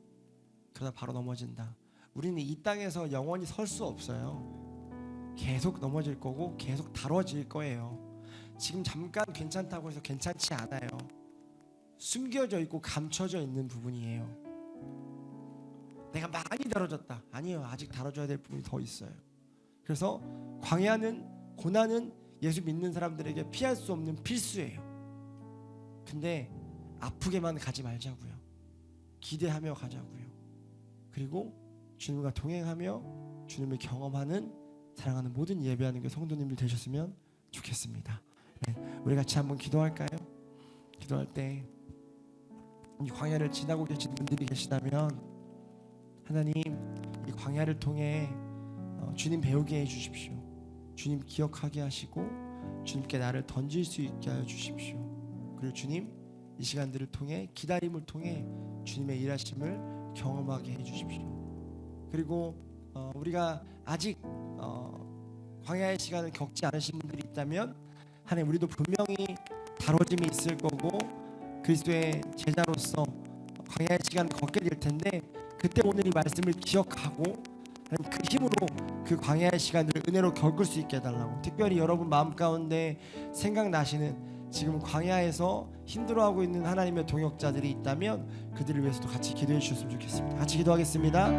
그러다 바로 넘어진다. 우리는 이 땅에서 영원히 설 수 없어요. 계속 넘어질 거고 계속 다뤄질 거예요. 지금 잠깐 괜찮다고 해서 괜찮지 않아요. 숨겨져 있고 감춰져 있는 부분이에요. 내가 많이 다뤄졌다. 아니에요. 아직 다뤄져야 될 부분이 더 있어요. 그래서 광야는, 고난은 예수 믿는 사람들에게 피할 수 없는 필수예요. 근데 아프게만 가지 말자고요. 기대하며 가자고요. 그리고 주님과 동행하며 주님을 경험하는, 사랑하는 모든 예배하는 게 성도님들 되셨으면 좋겠습니다. 네, 우리 같이 한번 기도할까요? 기도할 때 이 광야를 지나고 계신 분들이 계시다면 하나님, 이 광야를 통해 주님 배우게 해주십시오. 주님 기억하게 하시고 주님께 나를 던질 수 있게 하여 주십시오. 그리고 주님, 이 시간들을 통해, 기다림을 통해 주님의 일하심을 경험하게 해주십시오. 그리고 우리가 아직 광야의 시간을 겪지 않으신 분들이 있다면 하나님, 우리도 분명히 다뤄짐이 있을 거고 그리스도의 제자로서 광야의 시간을 걷게 될 텐데, 그때 오늘 이 말씀을 기억하고 하나님 그 힘으로 그 광야의 시간들을 은혜로 겪을 수 있게 해달라고, 특별히 여러분 마음 가운데 생각나시는 지금 광야에서 힘들어하고 있는 하나님의 동역자들이 있다면 그들을 위해서도 같이 기도해 주셨으면 좋겠습니다. 같이 기도하겠습니다.